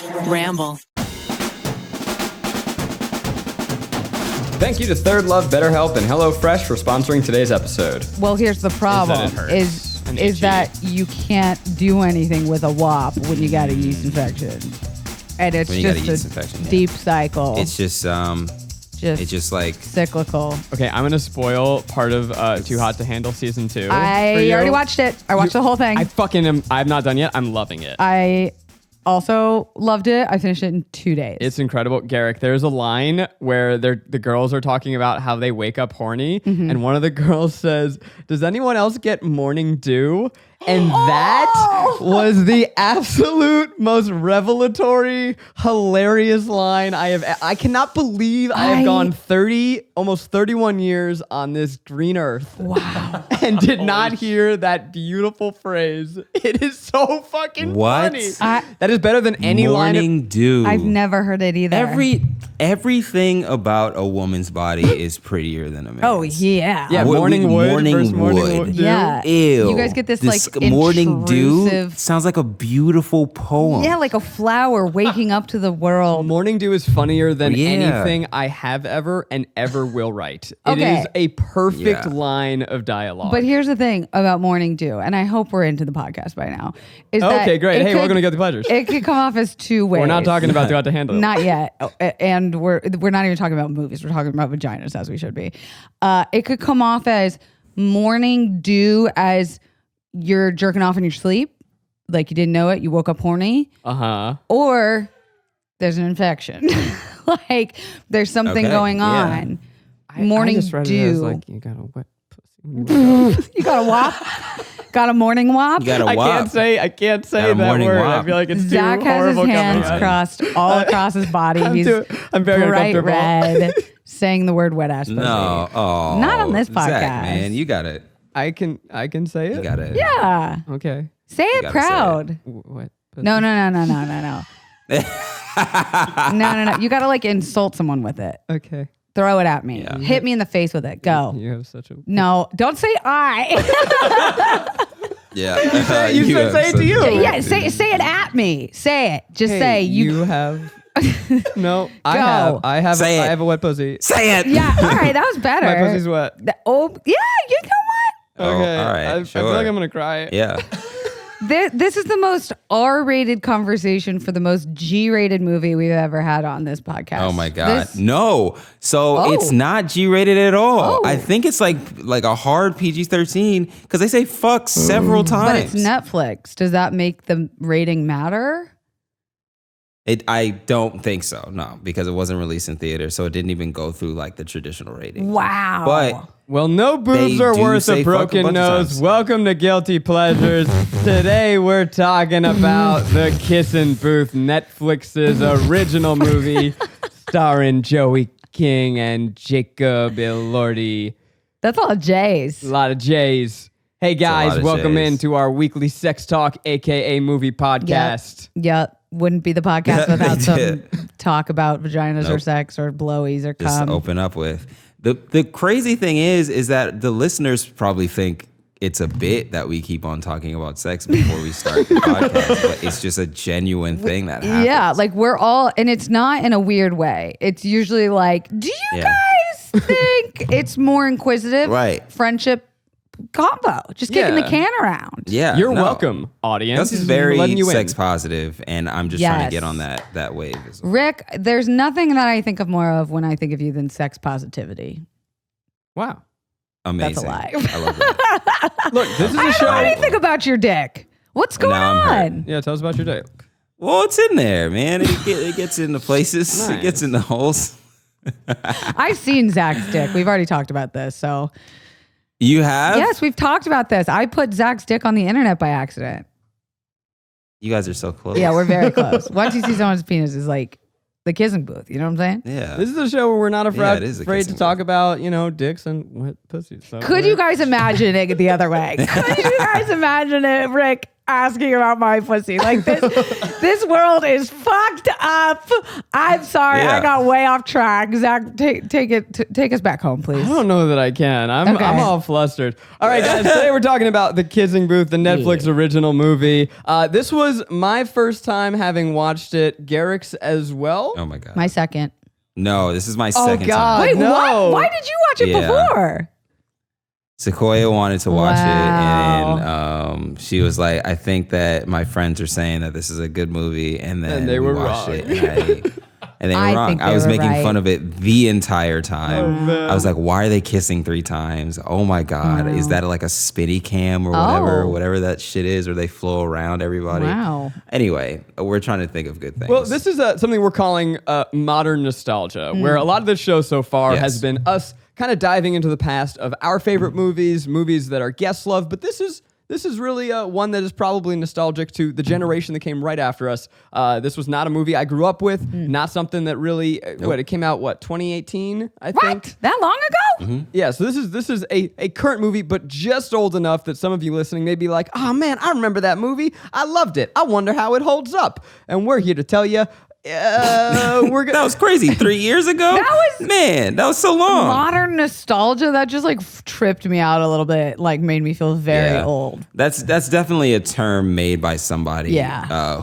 Ramble. Thank you to Third Love, BetterHelp, and HelloFresh for sponsoring today's episode. Well, here's the problem: is that you can't do anything with a WAP when you got a yeast infection, and it's just a deep cycle. It's just it's just like cyclical. Okay, I'm gonna spoil part of Too Hot to Handle season 2. I already watched it. I watched the whole thing. I'm not done yet. I'm loving it. I also loved it. I finished it in 2 days. It's incredible. Garrick, there's a line where the girls are talking about how they wake up horny, and one of the girls says, "Does anyone else get morning dew?" And that was the absolute most revelatory, hilarious line I cannot believe I have gone almost 31 years on this green earth. Wow. And did not hear that beautiful phrase. It is so fucking funny. That is better than any morning dew. I've never heard it either. Everything about a woman's body is prettier than a man's. Oh, yeah. Yeah, morning wood versus morning dew. Yeah. Ew. You guys get this morning dew intrusive- sounds like a beautiful poem. Yeah, like a flower waking up to the world. Morning dew is funnier than anything I have ever and ever will write. It is a perfect line of dialogue. But here's the thing about morning dew, and I hope we're into the podcast by now. Okay, great. Hey, welcome to Guilty Pleasures. It could come off as two ways. We're not talking about Too Hot to Handle. Not yet. And we're not even talking about movies. We're talking about vaginas, as we should be. It could come off as morning dew as you're jerking off in your sleep, like you didn't know it, you woke up horny. Or there's an infection. Like there's something going on. Morning I just read dew. It as like you got a wet pussy. You got a WAP? Got a morning WAP? You got a WAP. I can't say that word. WAP. I feel like it's Zach too has his horrible. hands crossed all across his body. I'm very bright uncomfortable. red, saying the word wet ass pussy. No, not on this podcast. Zach, man, you got it. I can say it. You got it. Yeah, Okay. say it gotta proud. say it. What? No. No. You gotta like insult someone with it. Okay. Throw it at me. Yeah. Hit me in the face with it. Go. You have such a. No, don't say I. Yeah. You said say it to you. Yeah, say it at me. Say it. Just say you have. No, I have. Say it. I have a wet pussy. Say it. Yeah. All right, that was better. My pussy's wet. Oh yeah, you know what? Okay. all right, I feel like I'm gonna cry. Yeah. This is the most R-rated conversation for the most G-rated movie we've ever had on this podcast. Oh my God. No. So it's not G-rated at all. I think it's like a hard PG-13 because they say fuck several times. But it's Netflix. Does that make the rating matter? I don't think so. No, because it wasn't released in theater, so it didn't even go through like the traditional rating. Wow. But well, no boobs They are do worth say a fuck a broken bunch of nose. times. Welcome to Guilty Pleasures. Today we're talking about the Kissin' Booth, Netflix's original movie starring Joey King and Jacob Elordi. That's all J's. A lot of J's. Hey guys, welcome into our weekly sex talk, aka movie podcast. Yep. Wouldn't be the podcast without some talk about vaginas or sex or blowies or just cum. open up with. The crazy thing is that the listeners probably think it's a bit that we keep on talking about sex before we start the podcast, but it's just a genuine thing that happens. Yeah, like we're all, and it's not in a weird way. It's usually like, do you guys think it's more inquisitive? Right. Friendship combo, just kicking the can around. Yeah, You're welcome, audience. This is very Letting you sex in. positive, and I'm just trying to get on that wave. Rick, there's nothing that I think of more of when I think of you than sex positivity. Wow. Amazing. That's a lie. I love that. Look, this is a I show. don't know anything about your dick. What's going Now I'm on? Yeah, tell us about your day. Well, it's in there, man. It gets into places. Nice. It gets into holes. I've seen Zach's dick. We've already talked about this. So You have? yes, we've talked about this. I put Zach's dick on the internet by accident. You guys are so close. Yeah, we're very close. Once you see someone's penis, it's like the kissing booth. You know what I'm saying? Yeah. This is a show where we're not Yeah, afraid, it is a afraid to kissing talk booth. about, dicks and wet pussies. So Could you guys imagine it the other way? Could you guys imagine it, Rick? asking about my pussy. Like this world is fucked up. I'm sorry, I got way off track. Zach, take us back home, please. I don't know that I can. I'm all flustered. All right, guys. Today we're talking about The Kissing Booth, the Netflix original movie. This was my first time having watched it. Garrick's as well. Oh my God. My second. No, this is my second time. Wait, no. what? Why did you watch it before? Sequoia wanted to watch it, Wow. and she was like, "I think that my friends are saying that this is a good movie," and then they we were watched wrong. it, and they were I wrong. think I they was were making right. fun of it the entire time. man. I was like, "Why are they kissing 3 times? Oh my God, is that like a spitty cam or whatever that shit is, or they flow around everybody?" Wow. Anyway, we're trying to think of good things. Well, this is something we're calling modern nostalgia, where a lot of the show so far has been us kind of diving into the past of our favorite movies that our guests love. But this is really one that is probably nostalgic to the generation that came right after us. This was not a movie I grew up with, not something that really, it came out, 2018, I think? What? That long ago? Yeah, so this is a current movie, but just old enough that some of you listening may be like, oh man, I remember that movie. I loved it. I wonder how it holds up. And we're here to tell you, that was crazy. 3 years ago? That was so long. Modern nostalgia, that just like tripped me out a little bit, like made me feel very old. That's definitely a term made by somebody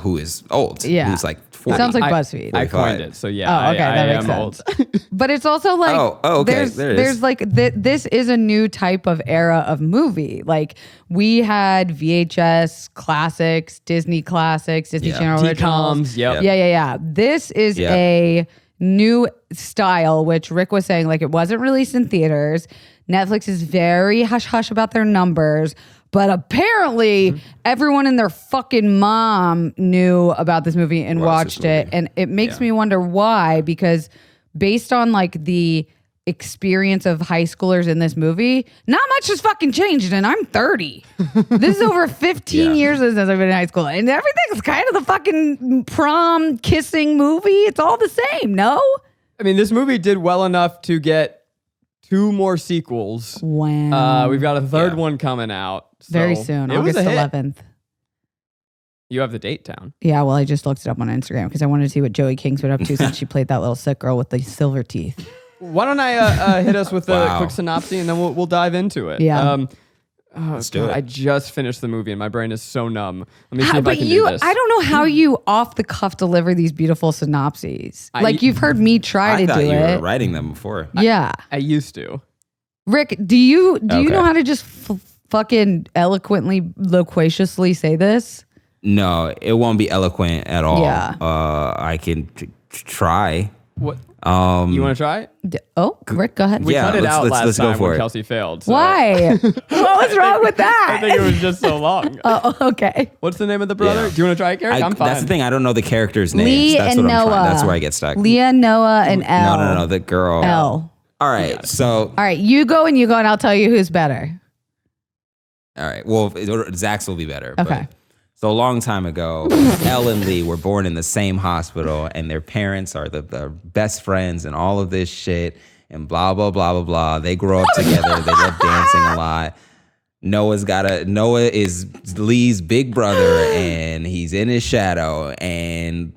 who is old. Yeah. Who's like 40. Sounds like BuzzFeed. I coined it, so yeah. Oh, okay, that makes am sense. old. But it's also like okay, there it there's is. like this is a new type of era of movie. Like we had VHS classics, Disney Channel originals. DComs, yep. Yeah. This is a new style, which Rick was saying, like it wasn't released in theaters. Netflix is very hush hush about their numbers. But apparently, everyone and their fucking mom knew about this movie and watched it. And it makes me wonder why, because based on like the experience of high schoolers in this movie, not much has fucking changed. And I'm 30. This is over 15 years since I've been in high school. And everything's kind of the fucking prom kissing movie. It's all the same, no? I mean, this movie did well enough to get 2 more sequels. Wow. We've got a third one coming out. Very so soon, it was August a hit. 11th. You have the date down. Yeah, well, I just looked it up on Instagram because I wanted to see what Joey King's been up to since she played that little sick girl with the silver teeth. Why don't I hit us with a quick synopsis and then we'll dive into it. Yeah. Let's do it. I just finished the movie and my brain is so numb. Let me see if I But can do this. I don't know how you off the cuff deliver these beautiful synopses. Like you've heard me try I to thought do you it. were writing them before. Yeah. I used to. Rick, do you Okay. know how to just fucking eloquently, loquaciously say this? No, it won't be eloquent at all. Yeah. I can try. What? You want to try? Rick, go ahead. We cut it out last let's go time for when it. Kelsey failed. So Why? What was wrong with that? I think it was just so long. Oh, okay. What's the name of the brother? Yeah. Do you want to try it, Garrick? I'm fine. That's the thing. I don't know the characters' names. Lee That's and what I'm Noah. trying. That's where I get stuck. Leah, Noah, and Elle. No. The girl. Elle. All right. So. All right, you go and I'll tell you who's better. All right. Well, Zach's will be better. Okay. So a long time ago, Elle and Lee were born in the same hospital, and their parents are the best friends and all of this shit and blah, blah, blah, blah, blah. They grow up together. They love dancing a lot. Noah is Lee's big brother, and he's in his shadow, and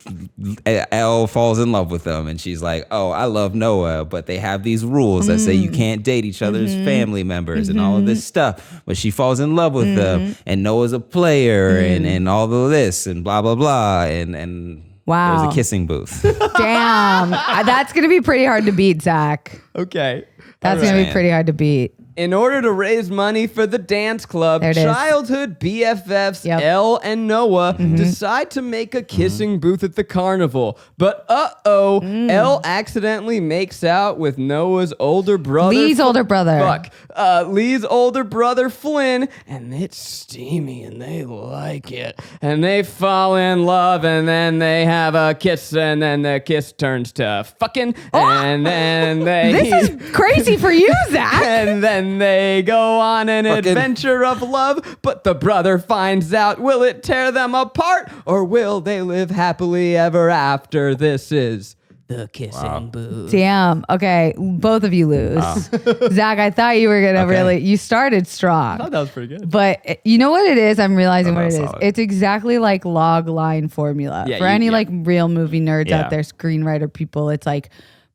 Elle falls in love with him, and she's like, oh, I love Noah, but they have these rules that say you can't date each other's family members and all of this stuff, but she falls in love with them, and Noah's a player, and all of this, and blah, blah, blah, and Wow. there's a kissing booth. Damn. That's going to be pretty hard to beat, Zach. Okay. That's All going to be right. pretty hard to beat. In order to raise money for the dance club, There it is. childhood BFFs Yep. Elle and Noah decide to make a kissing booth at the carnival. But Elle accidentally makes out with Noah's older brother. Lee's older brother. Fuck. Lee's older brother Flynn, and it's steamy and they like it. And they fall in love and then they have a kiss and then the kiss turns to fucking and then they... This is crazy for you, Zach. And then they go on an adventure of love, but the brother finds out. Will it tear them apart, or will they live happily ever after? This is The kissing booth. Damn. Okay, both of you lose. Zach, I thought you were gonna you started strong. I thought that was pretty good. But you know what it is? I'm realizing what it is. solid. It's exactly like log line formula. Yeah, For any yeah. like real movie nerds Yeah. out there, screenwriter people, it's like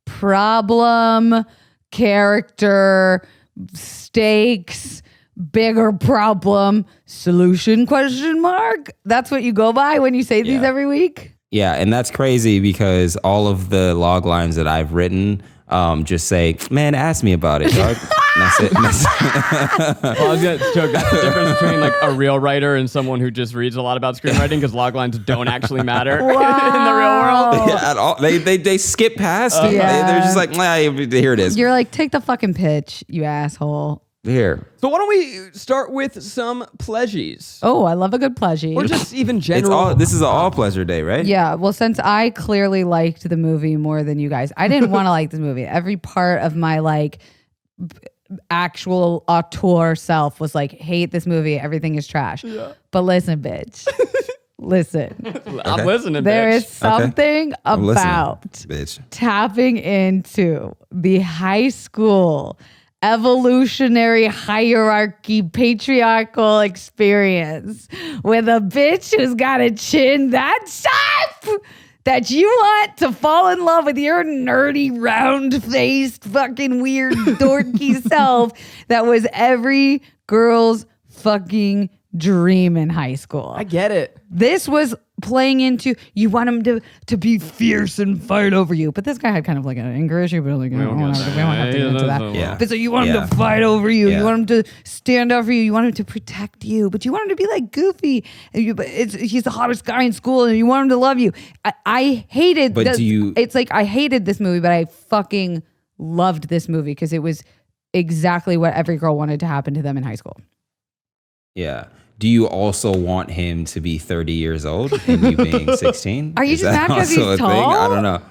problem, character, stakes, bigger problem, solution, question mark. That's what you go by when you say these every week? Yeah, and that's crazy because all of the log lines that I've written just say, man, ask me about it, dog. And that's it. Well, I was gonna joke. That's the difference between like a real writer and someone who just reads a lot about screenwriting, because log lines don't actually matter in the real world. Yeah, at all. They skip past it. Yeah. They're just like, nah, here it is. You're like, take the fucking pitch, you asshole. Here. So why don't we start with some pleasures? Oh, I love a good pleasure. Or just even It's general. all. This is an all pleasure day, right? Yeah, well, since I clearly liked the movie more than you guys, I didn't want to like this movie. Every part of my like actual auteur self was like, hate this movie. Everything is trash. Yeah. But listen, bitch. Listen. I'm listening. There bitch. is something I'm listening, about bitch. tapping into the high school evolutionary hierarchy patriarchal experience with a bitch who's got a chin that sharp that you want to fall in love with your nerdy, round-faced, fucking weird, dorky self that was every girl's fucking dream in high school. I get it. This was playing into, you want him to be fierce and fight over you. But this guy had kind of like an anger issue, but like, we don't have to get into that. Yeah. But so you want him Yeah. to fight over you. Yeah. You want him to stand up for you. You want him to protect you. But you want him to be like goofy. But he's the hottest guy in school and you want him to love you. I hated But it's like I hated this movie, but I fucking loved this movie because it was exactly what every girl wanted to happen to them in high school. Yeah. Do you also want him to be 30 years old and you being 16? Are you Is just that mad 'cause also he's a thing? tall? I don't know.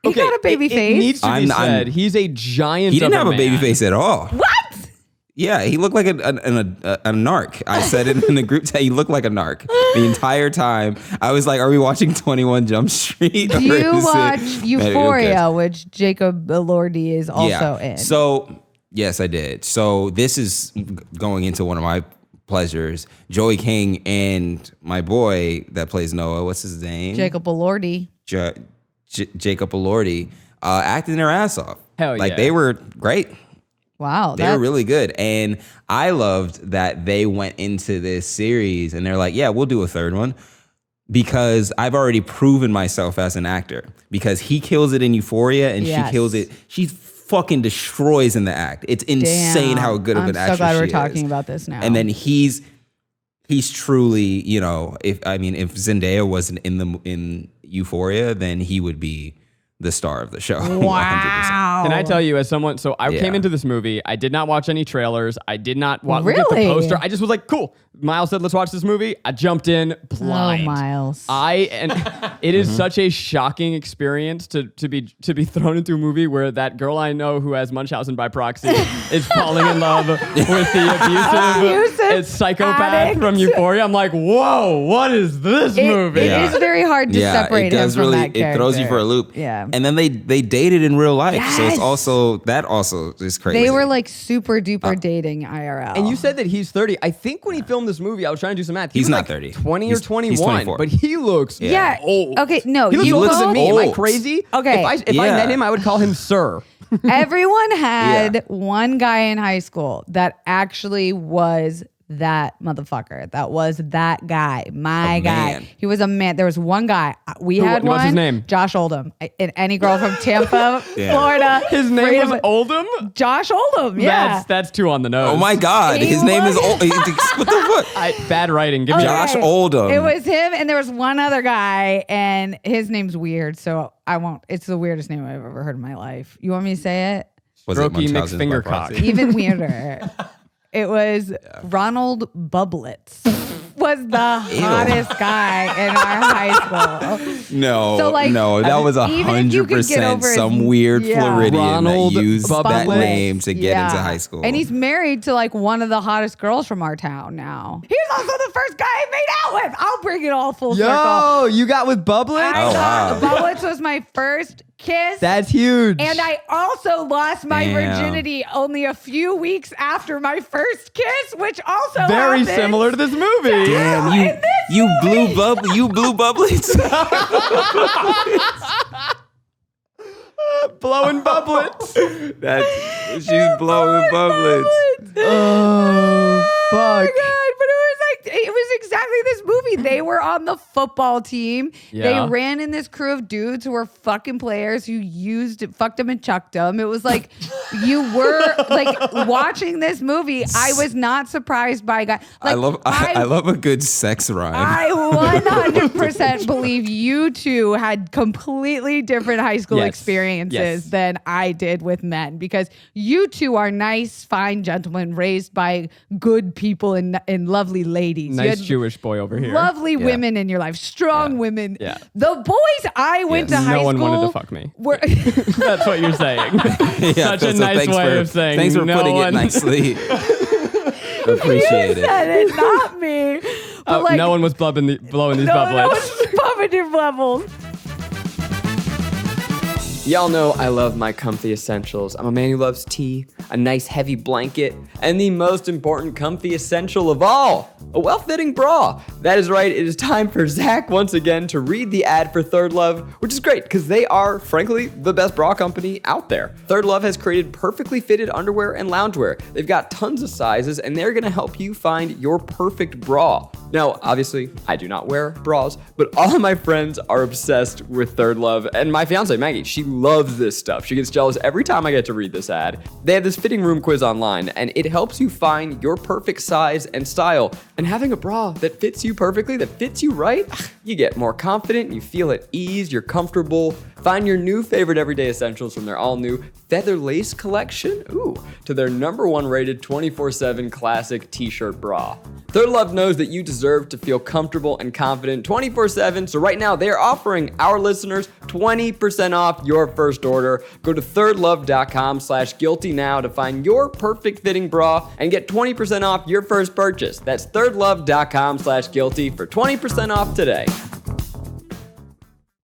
He got a baby it face. needs to be I'm- said. He's a giant. He didn't of have a baby man. face at all. What? Yeah, he looked like a narc. I said it in the group chat. He looked like a narc the entire time. I was like, "Are we watching 21 Jump Street?" Do or you is it- watch Man, who Euphoria, cares? which Jacob Elordi is also in? So yes, I did. So this is going into one of my pleasures. Joey King and my boy that plays Noah. What's his name? Jacob Elordi. Jacob Elordi acted their ass off. Hell Like yeah. they were great. Wow. They were really good. And I loved that they went into this series and they're like, yeah, we'll do a third one because I've already proven myself as an actor because he kills it in Euphoria and Yes. she kills it. She fucking destroys in the act. It's insane how good of an actress I'm so glad she we're is. talking about this now. And then he's truly, you know, if Zendaya wasn't in Euphoria, then he would be the star of the show. 100%. wow. Can I tell you, as someone, so I came Yeah. into this movie, I did not watch any trailers. I did not look at the Really? poster. I just was like, cool. Miles said, let's watch this movie. I jumped in blind. Oh, Miles. It is such a shocking experience to be thrown into a movie where that girl I know who has Munchausen by proxy is falling in love with the abusive psychopath addict. from Euphoria. I'm like, whoa, what is this movie? It is very hard to separate him from that character. It throws you for a loop. Yeah. And then they dated in real life. So Yes. it's also is crazy. They were like super duper dating IRL. And you said that he's 30. I think when he filmed this movie, I was trying to do some math. He He's was not like 30. 20 He's or 21, 24. but he looks Yeah. old. Okay, no, He looks you older than me. Am I old. crazy? Okay. If I met him, I would call him sir. Everyone had Yeah. one guy in high school that actually was that motherfucker. That was that guy. My A guy. man. He was a man. There was one guy. We had one. what's his name? Josh Oldham. And any girl from Tampa, Yeah. Florida. His name freedom- was Oldham? Josh Oldham. Yeah. That's two on the nose. Oh my God. He His name is was- Old. What the fuck? Bad writing. Give me Josh Okay. Oldham. It was him, and there was one other guy, and his name's weird, so I won't. It's the weirdest name I've ever heard in my life. You want me to say it? Was it Strokey Munchausen's by McFingercock. proxy? Even weirder. It was Ronald Bublitz. Was the hottest guy in our high school. No, So, like, no, that was even if you could get 100% over his- some weird Yeah. Floridian Ronald that used that Bublitz. name to get into Yeah. high school. And he's married to like one of the hottest girls from our town now. He's also the first guy I made out with. I'll bring it all full circle. Yo, you got with Bublitz? I Oh, thought wow. Bublitz was my first kiss. That's huge. And I also lost my Damn. virginity only a few weeks after my first kiss, which also very happened. similar to this movie. Damn, in this you blew bubblets. Blowing bubblets. She's blowing bubblets. Oh, Oh my fuck. God, but it was exactly this movie. They were on the football team. Yeah. They ran in this crew of dudes who were fucking players who fucked them and chucked them. It was like you were like watching this movie. I was not surprised by guys. Like, I love a good sex rhyme. I 100% believe you two had completely different high school Yes. experiences Yes. than I did with men, because you two are nice, fine gentlemen raised by good people and lovely ladies. You Nice had Jewish boy over here. lovely women in your life, strong women. Yeah. The boys I went to high No school one wanted to fuck me. were That's what you're saying. Such a nice way of saying. Thanks for no putting one, it nicely. you Appreciate it. said it, not me. But like, no one was blowing these no one bubblets. was bumping your bubbles. Y'all know I love my comfy essentials. I'm a man who loves tea, a nice heavy blanket, and the most important comfy essential of all, a well-fitting bra. That is right, it is time for Zach once again to read the ad for Third Love, which is great because they are, frankly, the best bra company out there. Third Love has created perfectly fitted underwear and loungewear. They've got tons of sizes, and they're gonna help you find your perfect bra. Now, obviously, I do not wear bras, but all of my friends are obsessed with Third Love, and my fiance, Maggie, she loves this stuff. She gets jealous every time I get to read this ad. They have this fitting room quiz online, and it helps you find your perfect size and style. And having a bra that fits you perfectly, that fits you right, you get more confident, you feel at ease, you're comfortable. Find your new favorite everyday essentials from their all-new Feather Lace collection, to their #1 rated 24/7 classic t-shirt bra. Third Love knows that you deserve to feel comfortable and confident 24/7, so right now they're offering our listeners 20% off your first order. Go to thirdlove.com/guilty now to find your perfect fitting bra and get 20% off your first purchase. That's thirdlove.com/guilty for 20% off today.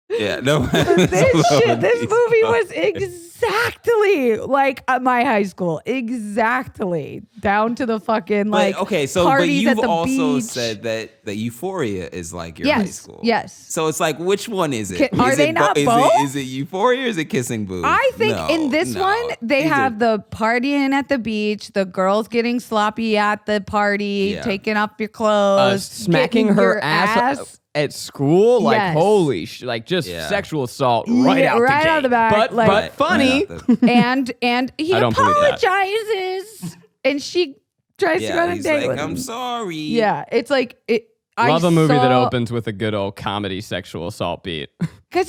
Yeah, no. This movie was exactly like my high school. Exactly. Down to the fucking like okay, so but parties at you've the also beach. said that Euphoria is like your Yes, high school. yes. So it's like, which one is it? Are Is they it not is both? Is it Euphoria or is it Kissing Booth? I think No, in this no. one, they These are- have the partying at the beach, the girls getting sloppy at the party, Yeah. taking off your clothes, Smacking getting her your ass at school, like Yes. holy like just Yeah. sexual assault right Yeah, out right the out gate. the back, But like- but funny. Right out the- and he I don't believe that. apologizes, and she tries to go on yeah, a he's date like, with I'm him. sorry. Yeah, it's like it. Love a movie that opens with a good old comedy sexual assault beat. Because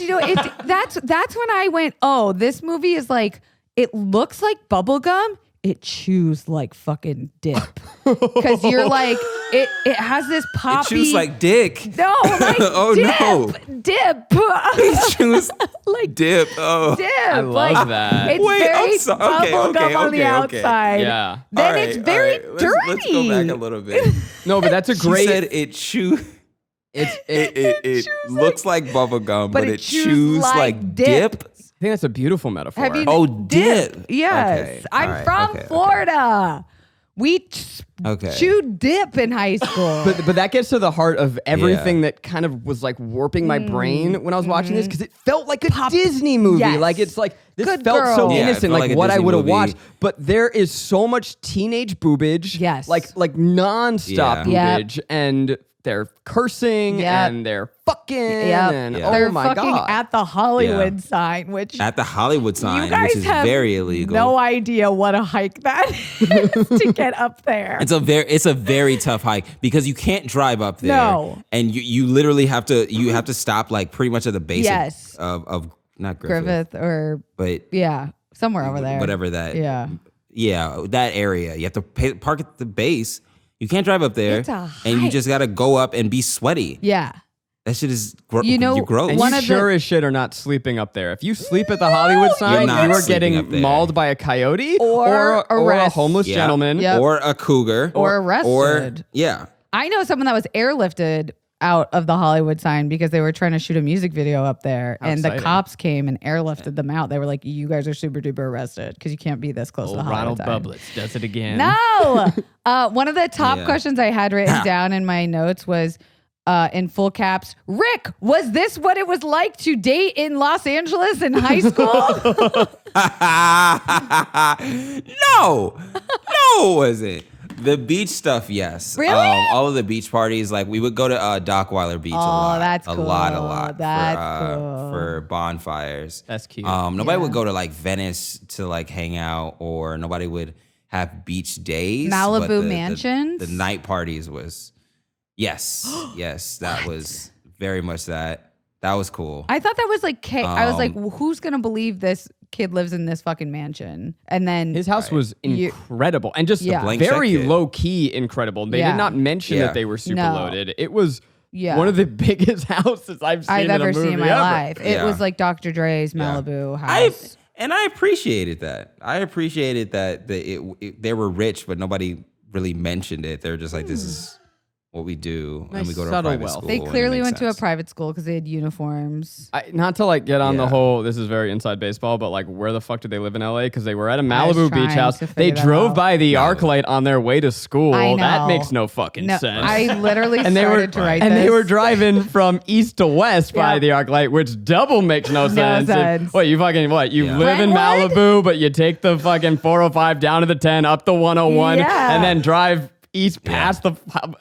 that's when I went, oh, this movie is like, it looks like bubblegum. It chews like fucking dip. Because you're like, it has this It poppy. chews like dick. no, like Oh, dip, no. dip. It chews like dip. Oh. dip. I love like, that. It's Wait, I'm very so- okay, bubblegum on the okay. outside. Yeah. Then All right, it's very all right. dirty. Let's go back a little bit. No, but that's a She great. said it chews. It chews looks like bubble gum, but it chews chews like like dip. dip. I think that's a beautiful metaphor. Have you Oh, dip. Yes. Okay, I'm all right, from okay, okay. Florida. We Okay. chewed dip in high school. But that gets to the heart of everything Yeah. that kind of was like warping my brain when I was watching this, because it felt like a Disney movie. Yes. Like it's like this Good felt so girl. Yeah, it innocent, felt like like a what I Disney would have movie. watched. But there is so much teenage boobage, Yes. like nonstop Yeah. boobage, and they're cursing Yep. and they're fucking, and Yeah. oh They're my fucking god, at the Hollywood Yeah. sign, which At the Hollywood sign, you guys which is have very illegal. no idea what a hike that is to get up there. It's a very tough hike because you can't drive up there. No. And you literally have to stop like pretty much at the base Yes. of not Griffith, Griffith or but yeah, somewhere over there. whatever that. Yeah. Yeah, that area. You have to park at the base. You can't drive up there. It's a and you hike. just got to go up and be sweaty. Yeah. That shit is You know, gross. And One you of the- sure as shit are not sleeping up there. If you sleep at the Hollywood sign, not you are sleeping up getting there. mauled by a coyote Or a arrest. homeless gentleman. Yep. Or a cougar. Or arrested. Or, yeah. I know someone that was airlifted out of the Hollywood sign because they were trying to shoot a music video up there. How and exciting. the cops came and airlifted them out. They were like, you guys are super duper arrested because you can't be this close to the Hollywood Ronald sign. Bublitz does it again. No. One of the top Yeah. questions I had written down in my notes was in full caps, Rick, was this what it was like to date in Los Angeles in high school? No, it wasn't. The beach stuff, yes. Really? All of the beach parties, like we would go to Dockweiler Beach a lot. that's a cool. lot That's cool. for bonfires. That's cute. Nobody Yeah. would go to like Venice to like hang out, or nobody would have beach days. Malibu but the- mansions? The night parties was, yes, that was very much that. That was cool. I thought that was like, I was like, who's going to believe this kid lives in this fucking mansion? And then His house was incredible and just Yeah. Blank very check kid. low key incredible. They Yeah. did not mention Yeah. that they were super No. loaded. It was Yeah. one of the biggest houses I've seen I've in a ever movie seen in my ever. life. It Yeah. was like Dr. Dre's Malibu I house. appreciated that. I appreciated that they were rich, but nobody really mentioned it. They're just like, this is what we do, Nice and we go to a subtle private wealth. school. They and it clearly makes went to a sense. private school because they had uniforms. Not to like get on the Yeah. whole, this is very inside baseball, but like where the fuck did they live in LA? Because they were at a I was Malibu beach trying house. to They figure that drove out. by the ArcLight on their way to school. I That know. makes no fucking No, sense. I literally and they were started to write and this. they were driving from east to west by Yeah. the ArcLight, which double makes no sense. sense. What you fucking what? You Yeah. live in Brentwood? Malibu, but you take the fucking 405 down to the 10, up the 101, Yeah. and then drive east past the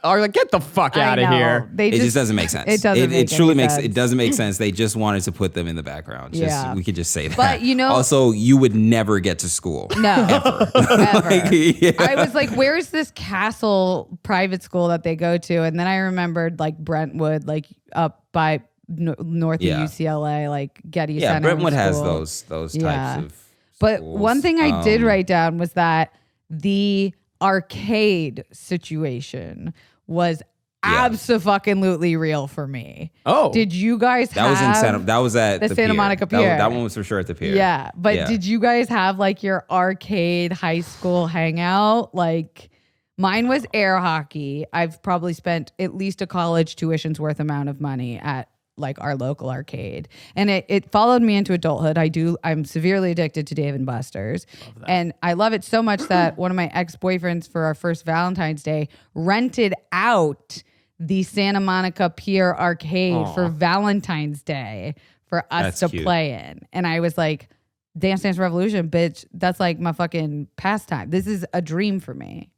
ArcLight. Get the fuck I out of know. here. They It just doesn't make sense. It doesn't make It truly any makes. sense. It doesn't make sense. They just wanted to put them in the background. Yeah. We could just say that. But, you know- also you would never get to school. No, ever. Yeah. I was like, where's this castle private school that they go to? And then I remembered like Brentwood, like up by north Yeah. of UCLA, like Getty Yeah, Center. Brentwood has School. those Yeah. types of. But schools. one thing I did write down was that the arcade situation was Yeah. abso-fucking-lutely real for me. Oh. Did you guys That was in have Santa. That was at the Santa pier. Monica That- Pier? That one was for sure at the pier. Yeah, but Yeah. did you guys have like your arcade high school hangout? Like mine was air hockey. I've probably spent at least a college tuition's worth amount of money at like our local arcade. And it followed me into adulthood. I'm severely addicted to Dave and Buster's. And I love it so much that one of my ex-boyfriends for our first Valentine's Day rented out the Santa Monica Pier arcade for Valentine's Day for us That's to cute. play in. And I was like, Dance Dance Revolution, bitch, that's like my fucking pastime. This is a dream for me.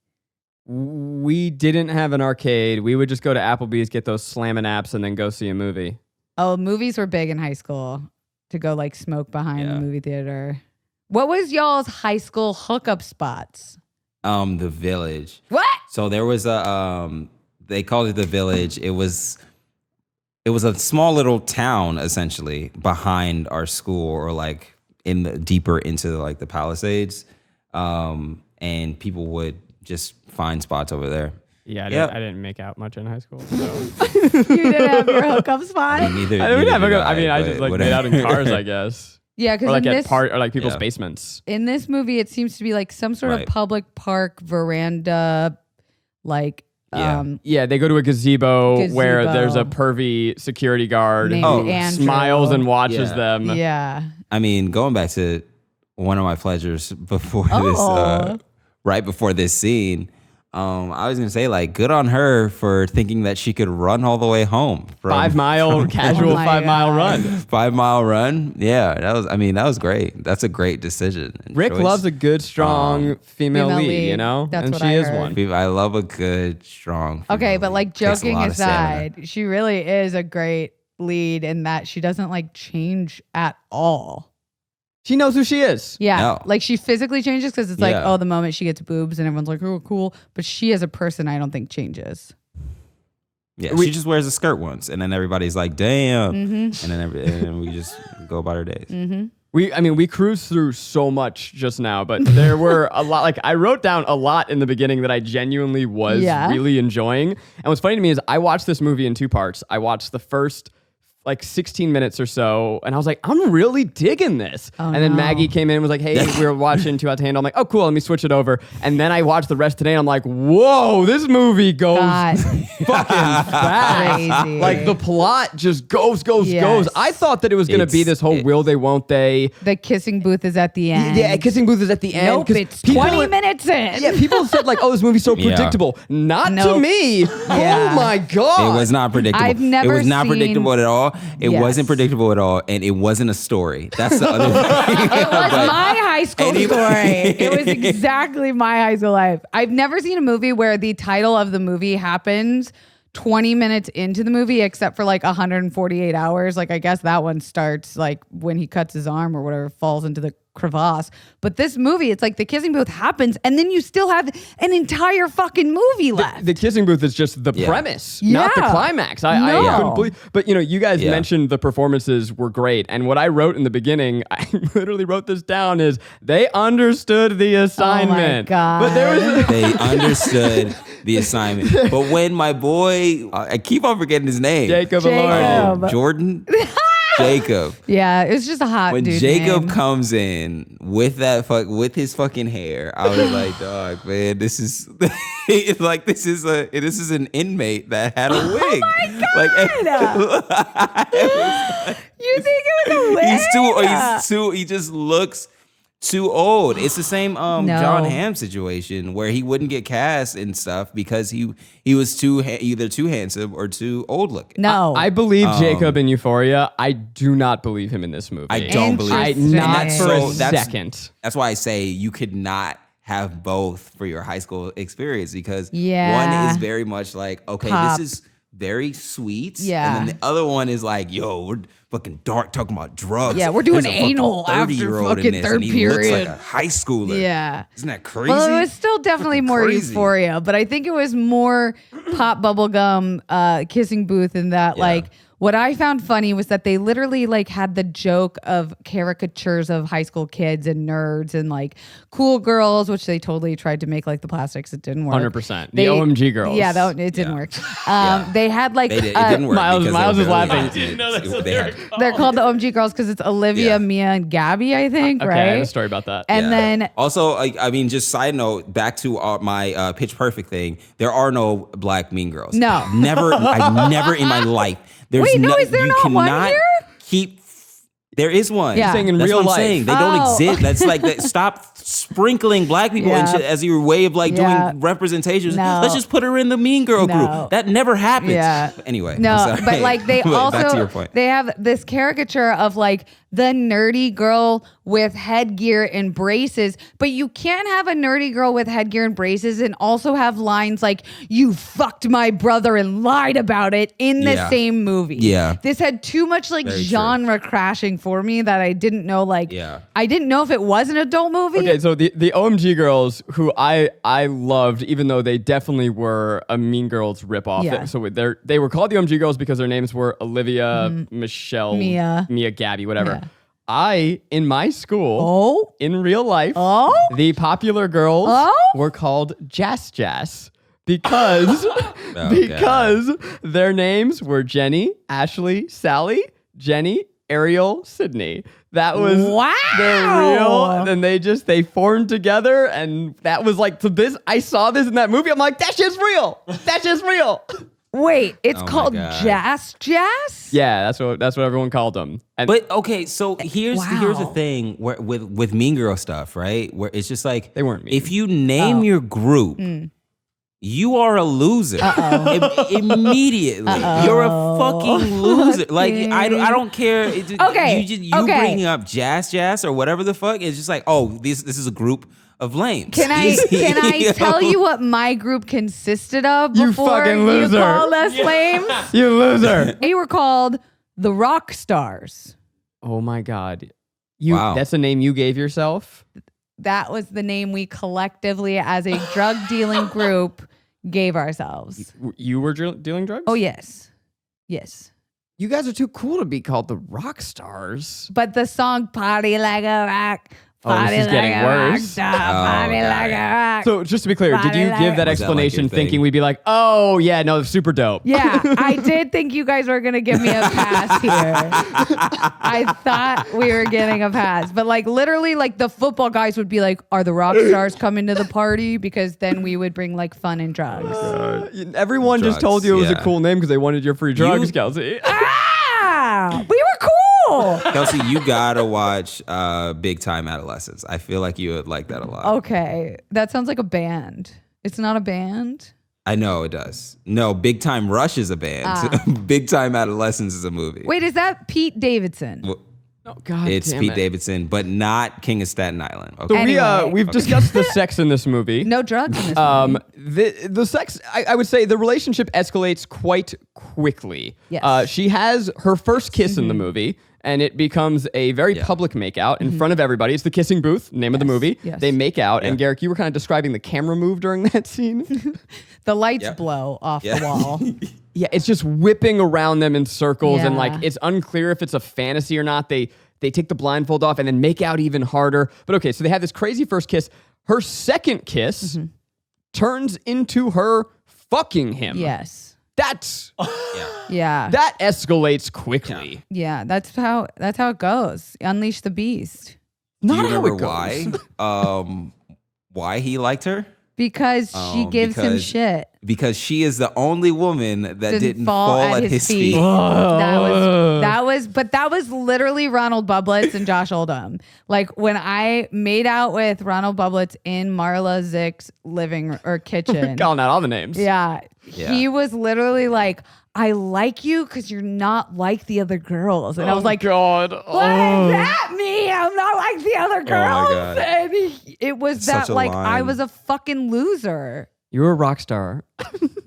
We didn't have an arcade. We would just go to Applebee's, get those slamming apps, and then go see a movie. Oh, movies were big in high school to go like smoke behind the Yeah. movie theater. What was y'all's high school hookup spots? The Village. What? So there was a they called it the Village. It was a small little town essentially behind our school, or like deeper into like the Palisades. And people would just find spots over there. Yeah, Yep. I didn't make out much in high school. So. You didn't have your hookup spot? Neither, I didn't have neither a- I did mean, I but just like whatever. made out in cars, I guess, Yeah, or because like in at this, or like people's Yeah. basements. in this movie, it seems to be like some sort of Right. public park veranda, like Yeah. Yeah, they go to a gazebo, where Gazebo. there's a pervy security guard Named who Andrew. smiles and watches Yeah. them. yeah. I mean, going back to one of my pleasures before Oh. this, right before this scene, I was gonna say, like, good on her for thinking that she could run all the way home. 5 mile casual Oh my 5 mile God. run. 5 mile run. Yeah, that was great. That's a great decision. and Rick choice. loves a good, strong female Female lead, lead. you know, That's and what she I is heard. one. I love a good, strong. Okay, female but lead. like Takes a joking lot of stamina. aside, she really is a great lead in that she doesn't like change at all. She knows who she is. Yeah, No. like she physically changes because it's like, Yeah. oh, the moment she gets boobs and everyone's like, oh, cool. But she as a person, I don't think changes. Yeah, she just wears a skirt once, and then everybody's like, "Damn!" Mm-hmm. And then we just go about our days. Mm-hmm. We cruised through so much just now, but there were a lot. Like I wrote down a lot in the beginning that I genuinely was Yeah. really enjoying. And what's funny to me is I watched this movie in 2 parts. I watched the first like 16 minutes or so, and I was like, I'm really digging this. And then Maggie came in and was like, hey, we were watching Too Hot to Handle. I'm like, oh, cool, let me switch it over. And then I watched the rest today, and I'm like, whoa, this movie goes fucking fast. Crazy. Like, the plot just goes. I thought that it was going to be this whole will they, won't they. The kissing booth is at the end. Yeah, kissing booth is at the end. Nope, it's 20 minutes in. Yeah, people said like, oh, this movie's so predictable. Not to me. Yeah. Oh my God. It was not predictable. I've never It was not seen- predictable at all. It wasn't predictable at all, and it wasn't a story. That's the other thing. It was my high school story. It was exactly my high school life. I've never seen a movie where the title of the movie happens 20 minutes into the movie, except for like 148 hours. Like, I guess that one starts like when he cuts his arm or whatever, falls into the crevasse. But this movie, it's like the kissing booth happens and then you still have an entire fucking movie left. The kissing booth is just the premise, not the climax. I couldn't believe. But you guys mentioned the performances were great, and what I wrote in the beginning, I literally wrote this down, is they understood the assignment. Oh my God. But there was They understood the assignment. But when my boy, I keep on forgetting his name, Jacob. Jordan. Jacob. Yeah, it was just a hot When dude Jacob name. comes in with with his fucking hair, I was like, dog, man, this is it's like this is an inmate that had a wig. Oh my God. You think it was a wig? He just looks too old. It's the same John Hamm situation where he wouldn't get cast and stuff because he was either too handsome or too old looking. No. I believe Jacob in Euphoria. I do not believe him in this movie. I don't believe Interesting. Not That's for so- a second. That's why I say you could not have both for your high school experience because Yeah. one is very much like, okay, Pop. this is very sweet. Yeah. And then the other one is like, yo, we're fucking dark talking about drugs. Yeah, we're doing There's a fucking anal after 30-year-old in fucking this, third and he looks period. like a high schooler. Yeah. Isn't that crazy? Well, it was still definitely Fucking more crazy. Euphoria, but I think it was more pop bubblegum kissing booth in that like what I found funny was that they literally like had the joke of caricatures of high school kids and nerds and like cool girls, which they totally tried to make like the plastics. It didn't work. 100%. The OMG girls. Yeah, it didn't work. They had like It didn't work. Miles because is they were laughing. very I didn't know that's what they had- they're called the OMG girls because it's Olivia, Yeah. Mia, and Gabby, I think, Okay, right? I have a story about that. And then also, I mean, just side note, back to my Pitch Perfect thing. There are no black mean girls. No. I never in my life. There's Wait, no, is there you not one cannot here? keep. There is one. Yeah. Saying in That's real what I'm life. saying. They don't Oh. exist. That's like that. Stop sprinkling black people Yeah. and shit as your way of like Yeah. doing representations. No. Let's just put her in the mean girl No. group. That never happens. Yeah. Anyway. No, I'm sorry. but like they But also back to your point. they have this caricature of like the nerdy girl with headgear and braces, but you can't have a nerdy girl with headgear and braces and also have lines like "you fucked my brother and lied about it" in the Yeah. same movie. Yeah. This had too much like Very true. genre crashing for me that I didn't know Yeah. I didn't know if it was an adult movie. Okay, so the OMG girls, who I loved, even though they definitely were a Mean Girls ripoff. Yeah. So they were called the OMG girls because their names were Olivia, Michelle, Mia. Gabby, whatever. Yeah. In my school, Oh, in real life, oh, the popular girls Oh? were called Jas because because their names were Jenny, Ashley, Sally, Jenny, Ariel, Sydney. That was their real, and then they formed together, and that was like I saw this in that movie. I'm like, that shit's real. That shit's real. wait, it's Oh my called God. Jazz? Yeah, that's what everyone called them. And But okay, so here's the Wow. thing where, with Mean Girl stuff, right? Where it's just like They weren't mean. if you name your group, you are a loser. Immediately, you're a fucking loser. Like I don't care. Okay, you okay. bringing up Jazz or whatever the fuck. It's just like, oh, this is a group of lames. Can I tell you what my group consisted of You before fucking loser. you called us lames? you loser. They were called the Rock Stars. Oh my god. Wow. That's the name you gave yourself? That was the name we collectively, as a drug dealing group, gave ourselves. You were dealing drugs? Oh yes, yes. You guys are too cool to be called the rock stars. But the song "Party Like a Rock." Oh, this is getting worse. Body God. like a rock. So just to be clear, did you give that Was that like explanation your thing? thinking we'd be like, oh yeah, no, super dope? Yeah, I did think you guys were going to give me a pass here. I thought we were getting a pass. But like literally like the football guys would be like, are the rock stars coming to the party? Because then we would bring like fun and drugs. Everyone just Drugs, told you it was a yeah. cool name because they wanted your free drugs, Kelsey. Ah, we were cool. Kelsey, you gotta watch Big Time Adolescence. I feel like you would like that a lot. Okay, that sounds like a band. It's not a band. I know it does. No, Big Time Rush is a band. Big Time Adolescence is a movie. Wait, is that Pete Davidson? Oh God, It's damn Pete it. Davidson, but not King of Staten Island. So Okay. Anyway. we've discussed the sex in this movie. No drugs in this movie. The sex, I would say the relationship escalates quite quickly. Yes. She has her first kiss in the movie, and it becomes a very public makeout in front of everybody. It's the kissing booth, name of the movie. Yes. They make out, and Garrick, you were kind of describing the camera move during that scene. The lights blow off the wall. Yeah, it's just whipping around them in circles, and Yeah. like it's unclear if it's a fantasy or not. They take the blindfold off and then make out even harder. But okay, so they have this crazy first kiss. Her second kiss turns into her fucking him. Yes. That's Yeah. that escalates quickly. Yeah. That's how it goes. Unleash the beast. Do Not you how remember it goes. why he liked her? Because she gives him because- shit. Because she is the only woman that didn't fall at his feet. That was literally Ronald Bublitz and Josh Oldham. Like when I made out with Ronald Bublitz in Marla Zick's kitchen. Calling out all the names. Yeah. Yeah. He was literally like, I like you because you're not like the other girls. And I was like, God. what does that mean? I'm not like the other girls. God. And it was Such that a like I line. was a fucking loser. You're a rock star.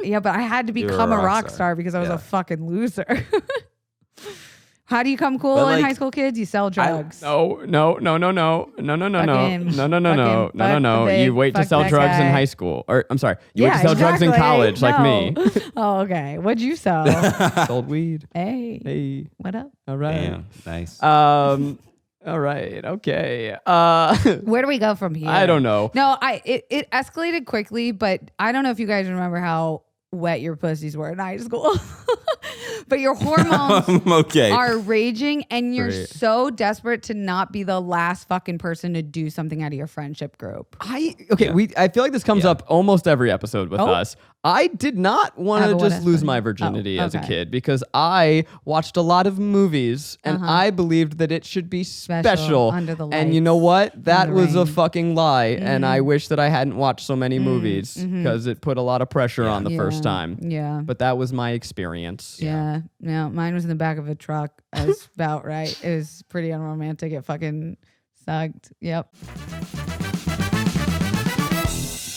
Yeah, but I had to were a become a rock rock star. star because I was Yeah. a fucking loser. How do you come cool But, in like, high school, kids? You sell drugs. No. Fucking No. fuck the You wait to big sell fuck drugs that in guy. high school. Or I'm sorry. You wait Yeah, to sell drugs in exactly. college like me. No. Oh, okay. What'd you sell? Sold weed. Hey. Hey. What up? All right. Damn, nice. All right. Okay. Where do we go from here? I don't know. No, it escalated quickly, but I don't know if you guys remember how wet your pussies were in high school. But your hormones Okay. are raging and you're Great. so desperate to not be the last fucking person to do something out of your friendship group. I feel like this comes up almost every episode with us. I did not want Have to a what just lose happened? my virginity Oh, as a okay. kid because I watched a lot of movies and I believed that it should be special. under the And you know what? That the was a rain. fucking lie. And I wish that I hadn't watched so many movies because it put a lot of pressure on the first time. Yeah. But that was my experience. Yeah. No, mine was in the back of a truck. That was about right. It was pretty unromantic. It fucking sucked. Yep.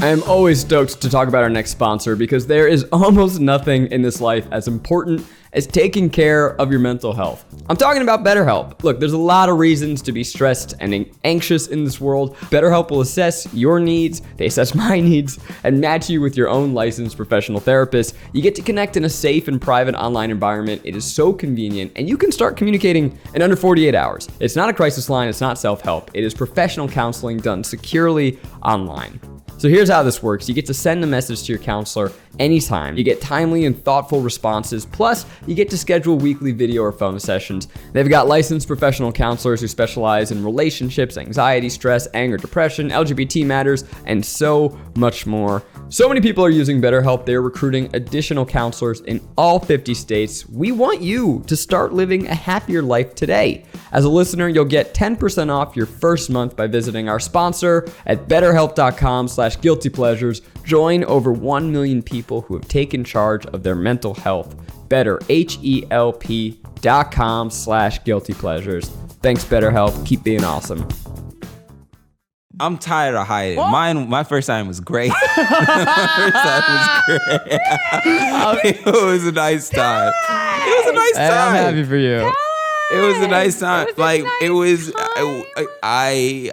I am always stoked to talk about our next sponsor because there is almost nothing in this life as important as taking care of your mental health. I'm talking about BetterHelp. Look, there's a lot of reasons to be stressed and anxious in this world. BetterHelp will assess your needs, they assess my needs, and match you with your own licensed professional therapist. You get to connect in a safe and private online environment. It is so convenient, and you can start communicating in under 48 hours. It's not a crisis line, it's not self-help. It is professional counseling done securely online. So here's how this works. You get to send a message to your counselor anytime. You get timely and thoughtful responses. Plus, you get to schedule weekly video or phone sessions. They've got licensed professional counselors who specialize in relationships, anxiety, stress, anger, depression, LGBT matters, and so much more. So many people are using BetterHelp. They're recruiting additional counselors in all 50 states. We want you to start living a happier life today. As a listener, you'll get 10% off your first month by visiting our sponsor at betterhelp.com/guiltypleasures. Join over 1 million people who have taken charge of their mental health. BetterHelp.com/guiltypleasures. Thanks, BetterHelp. Keep being awesome. I'm tired of hiding. My first time was great. It was a nice time. It was a nice Hey, I'm time. happy for you. It was a nice time. It was a Like nice it was. time.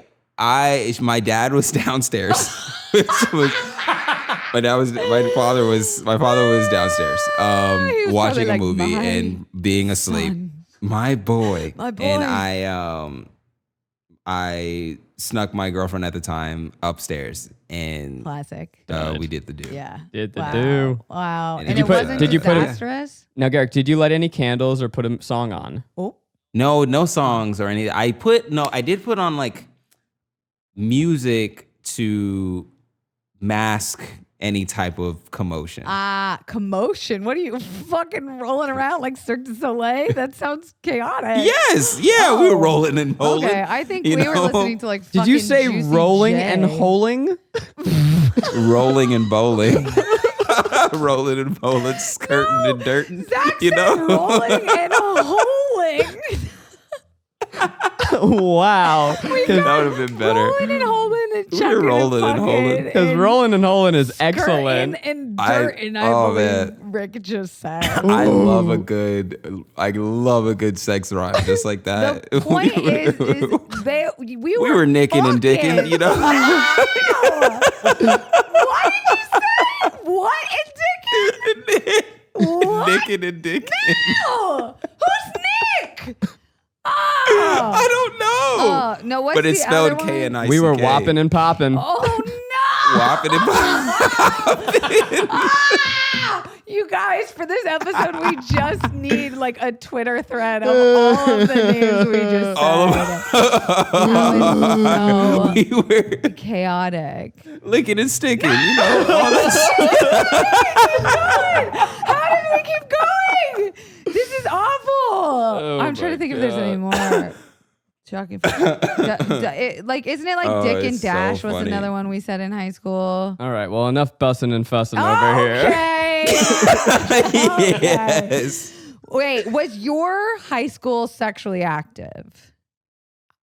My dad was downstairs. Which was, my father was downstairs, was watching probably a like, movie "My and being asleep. son. My boy. My boy. And I snuck my girlfriend at the time upstairs, and Classic. we did the do. Yeah. Did the Wow. do. Wow. And And did you it put- wasn't did you put it- disastrous? Now, Garrick, did you light any candles or put a song on? Oh. No songs or anything. I did put on like music to mask any type of commotion. Commotion. What are you fucking rolling around like Cirque du Soleil? That sounds chaotic. Yes, yeah, we were rolling and holing. Okay, I think you we were know? listening to like Did fucking you say Juicy rolling J. and holing? rolling and bowling. Rolling and bowling, skirting and dirting. Zach you said know? rolling and holing. Wow. That would have been better. Rolling and holing and We were chucking rolling and fucking holing. Because rolling and holing is excellent. And I- dirt, and I oh, believe man. Rick just said. I love a good sex rhyme just like that. The point is we were nicking and dicking, fucking. you know? What did you say? What and dicking? What? Nicking and dicking. No. Who's Nick? Oh. I don't know. No, what's but it's the other spelled one? K-N-I-C-K. We were whopping and popping. Oh no! Whopping and popping. You guys, for this episode, we just need like a Twitter thread of all of the names we just said. All of That was we were so chaotic. licking and sticking, you know? All that How did we keep going? This is awful. I'm trying to think if there's any more. Shocking. Like, isn't it like Oh, Dick and it's so Dash was funny. another one we said in high school? All right, well, enough bussing and fussing over here. Okay. Yes. Wait, was your high school sexually active?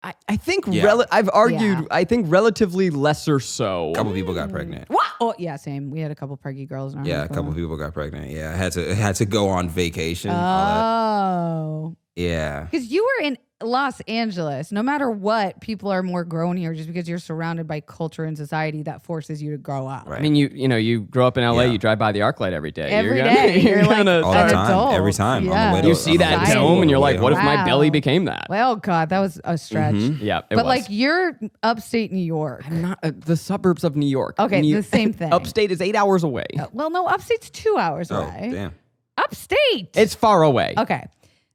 I think Yeah. I've argued. Yeah. I think relatively lesser so. A couple people got pregnant. What? Oh, yeah, same. We had a couple preggy girls in our Yeah, high a school. couple people got pregnant. Yeah, I had to go on vacation. all that. Oh. Yeah. Because you were in Los Angeles. No matter what, people are more grown here just because you're surrounded by culture and society that forces you to grow up. Right. I mean, you grow up in LA. Yeah. You drive by the ArcLight every day. Every You're gonna- day. You're like, gonna All an the time, adult. every time. Yeah. On the way to, You see on the that way to dome, school, and you're on the like, way "What if home. my Wow. belly became that?" Well, God, that was a stretch. Yeah, it But was. like you're upstate New York. I'm not the suburbs of New York. Okay, New- the same thing. Upstate is 8 hours away. Well, no, upstate's 2 hours Oh, away. damn. Upstate. It's far away. Okay.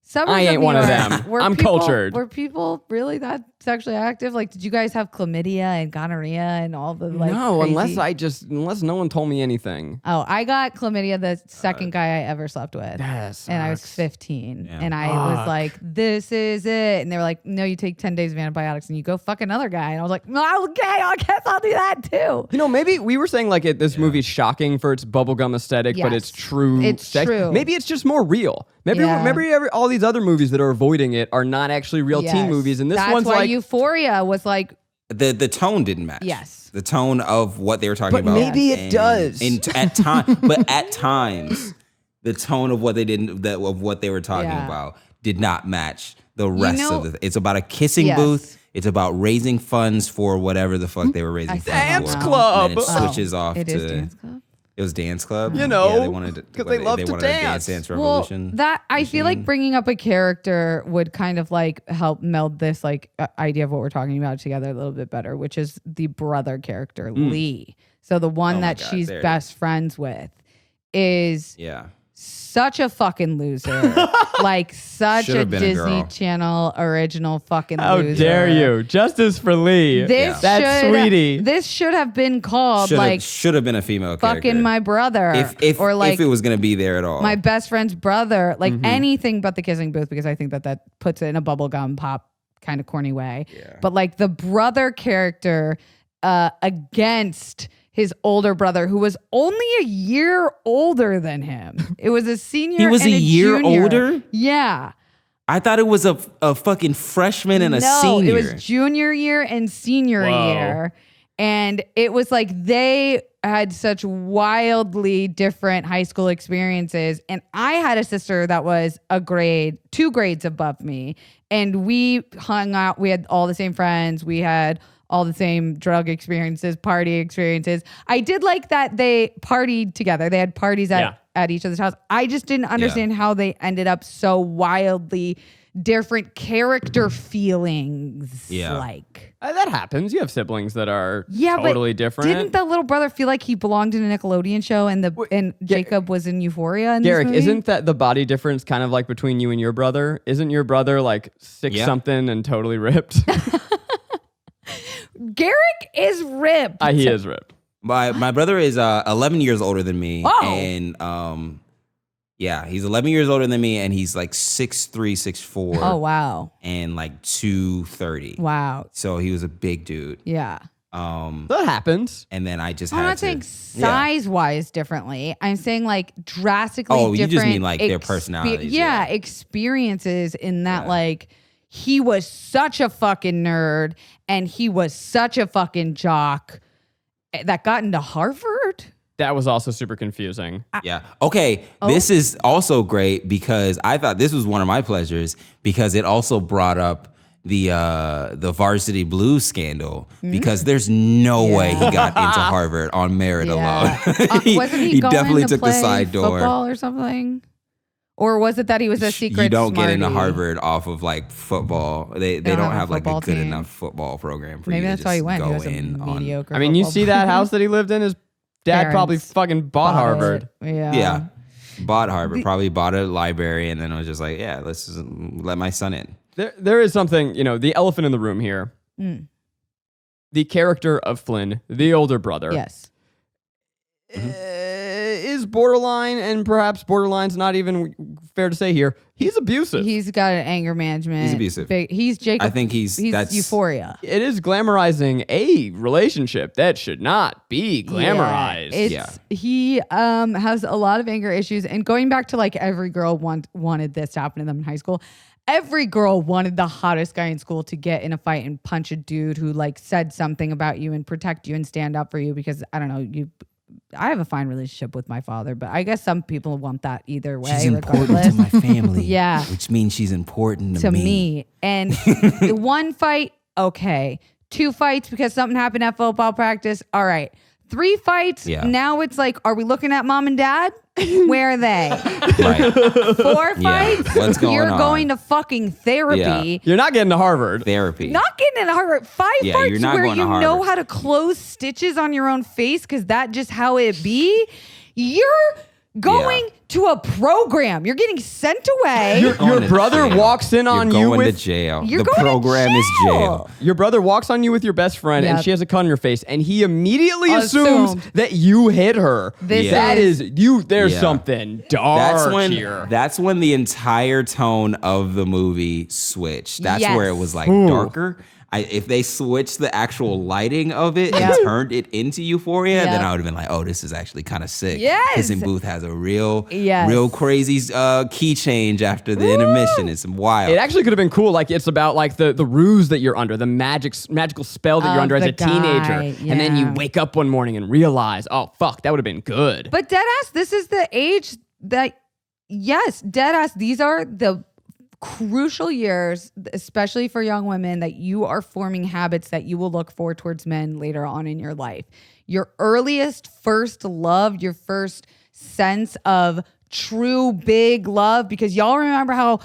Suburbs I ain't New one of York, them. were I'm people- cultured. Were people really that sexually active? Like, did you guys have chlamydia and gonorrhea and all the like? no, crazy- unless no one told me anything. Oh, I got chlamydia the second guy I ever slept with. Yes. And I was 15. Yeah. And I was like, this is it. And they were like, no, you take 10 days of antibiotics and you go fuck another guy. And I was like, no, okay, I guess I'll do that too. You know, maybe we were saying like this movie's shocking for its bubblegum aesthetic, but it's Yes. true. It's sex. true. Maybe it's just more real. Maybe all these other movies that are avoiding it are not actually real teen Yes. movies, and this That's one's why like. Euphoria was like, The tone didn't match. Yes. The tone of what they were talking But about. maybe it does. At times, the tone of what they didn't of what they were talking Yeah. about did not match the rest know- of the. It's about a kissing Yes. booth. It's about raising funds for whatever the fuck they were raising funds Dance for. club. And then it switches off it to. is Dance Club. It was dance club. You know, yeah, they wanted 'cause they love to wanted a dance. dance Well, revolution. that I feel like bringing up a character would kind of like help meld this like idea of what we're talking about together a little bit better, which is the brother character Lee. So the one Oh my that God, she's there it best friends with is yeah. such a fucking loser, like such a Should've been a Disney girl. Channel original fucking How loser. dare you? Justice for Lee. This That's should, sweetie. This should have been called like Should have been a female character. fucking my brother, or like if it was gonna be there at all. my best friend's brother, like anything but the kissing booth, because I think that puts it in a bubblegum pop kind of corny way. Yeah. But like the brother character against his older brother, who was only a year older than him. It was a senior. He was and a year junior. older? Yeah. I thought it was a fucking freshman and a No, senior. it was junior year and senior Whoa. year. And it was like they had such wildly different high school experiences. And I had a sister that was 2 grades above me. And we hung out. We had all the same friends. We had all the same drug experiences, party experiences. I did like that they partied together. They had parties at each other's house. I just didn't understand how they ended up so wildly different character feelings. Yeah. Like. That happens. You have siblings that are Yeah, totally but different. didn't the little brother feel like he belonged in a Nickelodeon show and Jacob was in Euphoria in Garrick, this movie? isn't that the body difference kind of like between you and your brother? Isn't your brother like 6 something and totally ripped? Garrick is ripped. He is ripped. My brother is 11 years older than me. Oh. And yeah, he's 11 years older than me, and he's like 6'3", 6'4". Oh, wow. And like 230. Wow. So he was a big dude. Yeah. That happens. And then I just I'm had not to. saying size-wise differently. I'm saying like drastically Oh, you different. just mean like their personalities. Yeah, experiences in that like he was such a fucking nerd and he was such a fucking jock that got into Harvard. That was also super confusing. Yeah. Okay. This is also great because I thought this was one of my pleasures because it also brought up the Varsity Blues scandal because there's no way he got into Harvard on merit alone. Wasn't he going definitely to took play the side door. football or something? Or was it that he was a secret You don't get into smarty? Harvard off of like football. They don't have like a football good team. enough football program for Maybe you that's to why he just went. He go was a in on. mediocre. I mean, you see that house that he lived in? His dad probably Parents fucking bought bought Harvard. it. Yeah. Yeah. Bought Harvard, probably bought a library, and then I was just like, yeah, let's just let my son in. There is something, the elephant in the room here. The character of Flynn, the older brother, Yes. is borderline, and perhaps borderline's not even fair to say here. He's abusive. He's got an anger management. He's abusive. He's Jacob. I think he's that's Euphoria. It is glamorizing a relationship that should not be glamorized. He has a lot of anger issues, and going back to like every girl wanted this to happen to them in high school. Every girl wanted the hottest guy in school to get in a fight and punch a dude who like said something about you and protect you and stand up for you because I don't know I have a fine relationship with my father, but I guess some people want that either way. she's important regardless. to my family. Yeah. Which means she's important to me. And the one fight, okay. 2 fights because something happened at football practice. All right. 3 fights. Yeah. Now it's like, are we looking at mom and dad? Where are they? Right. 4 fights. What's going You're on? going to fucking therapy. Yeah. You're not getting to Harvard. Therapy. Not getting in a Harvard. 5 Yeah, fights you're not where going you to know Harvard. how to close stitches on your own face because that just how it be. You're going to a program. You're getting sent away. Your Going to brother jail. walks in on You're you going with to jail. You're The going to program is jail. jail. Your brother walks on you with your best friend and Yep. she has a cut on your face and he immediately Assumed. assumes that you hit her. This That is- is you. There's Yeah. something dark here. That's when the entire tone of the movie switched. That's where it Yes. was like darker. If they switched the actual lighting of it and turned it into Euphoria, then I would have been like, oh, this is actually kind of sick. Yes. Kissing Booth has a real crazy key change after the intermission. It's wild. It actually could have been cool. Like it's about like the ruse that you're under, the magical spell that you're under as the a teenager, guy, and then you yeah. wake up one morning and realize, oh fuck, that would have been good. But deadass, this is the age that, yes, deadass, these are the crucial years, especially for young women, that you are forming habits that you will look for towards men later on in your life. Your earliest first love, your first sense of true big love, because y'all remember how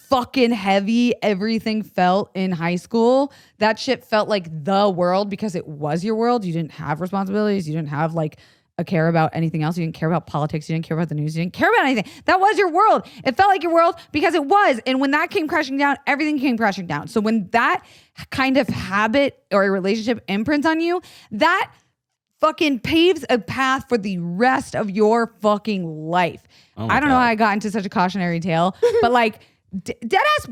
fucking heavy everything felt in high school. That shit felt like the world because it was your world. You didn't have responsibilities. You didn't have like a care about anything else. You didn't care about politics. You didn't care about the news. You didn't care about anything. That was your world. It felt like your world because it was. And when that came crashing down, everything came crashing down. So when that kind of habit or a relationship imprints on you, that fucking paves a path for the rest of your fucking life. I don't know how I got into such a cautionary tale, but like deadass,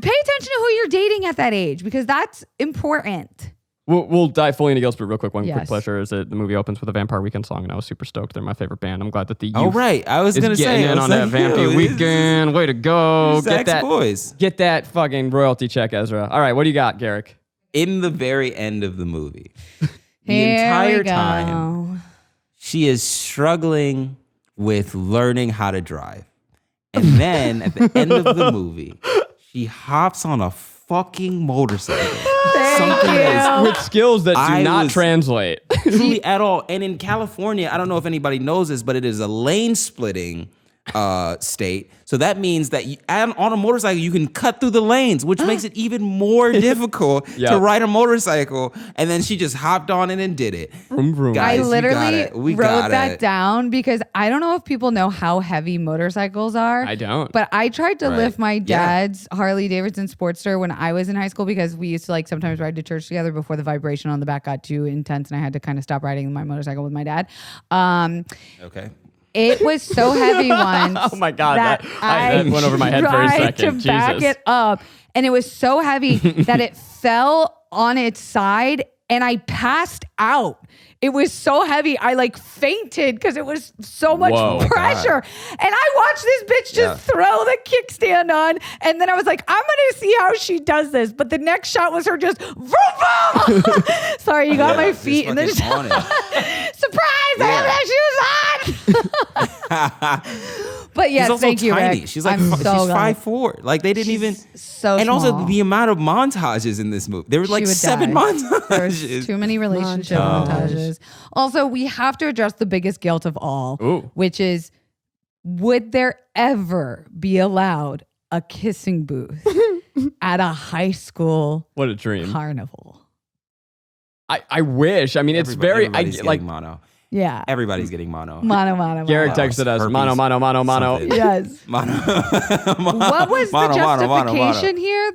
pay attention to who you're dating at that age because that's important. We'll dive fully into Gills, but real quick, one quick Yes. pleasure is that the movie opens with a Vampire Weekend song, and I was super stoked. They're my favorite band. I'm glad that the Oh, youth right. I was is going to getting say. in on that Vampire Weekend. Way to go. Zach's boys. Get that fucking royalty check, Ezra. All right, what do you got, Garrick? In the very end of the movie, the Here entire we go. time, she is struggling with learning how to drive. And then at the end of the movie, she hops on a fucking motorcycle. Something that With skills that do I not was- translate. is truly at all. And in California, I don't know if anybody knows this, but it is a lane splitting state. So that means that on a motorcycle, you can cut through the lanes, which makes it even more difficult to ride a motorcycle. And then she just hopped on it and did it. Vroom, vroom. Guys, I literally wrote that down because I don't know if people know how heavy motorcycles are. I don't. But I tried to lift my dad's Harley Davidson Sportster when I was in high school because we used to like sometimes ride to church together before the vibration on the back got too intense and I had to kind of stop riding my motorcycle with my dad. Okay. It was so heavy once. Oh my God, that that went over my head for a tried second. to back Jesus. it up, and it was so heavy that it fell on its side, and I passed out. It was so heavy, I like fainted because it was so much pressure. And I watched this bitch just throw the kickstand on, and then I was like, I'm gonna see how she does this. But the next shot was her just vroom, vroom. Sorry, you got my feet in the surprise. I have my shoes on. But yes, she's also thank you, tiny. Rick. She's like I'm so she's glad. 5'4". Like they didn't even. So and also small. the amount of montages in this movie. There were like She would 7 die. montages. There's too many relationship montages. Also, we have to address the biggest guilt of all, which is, would there ever be allowed a kissing booth at a high school What a dream. carnival? I wish. I mean, it's Everybody's like getting mono. Yeah. Everybody's getting mono. Mono. Garrick texted us, herpes, mono. something. Yes. Mono. What was the justification here?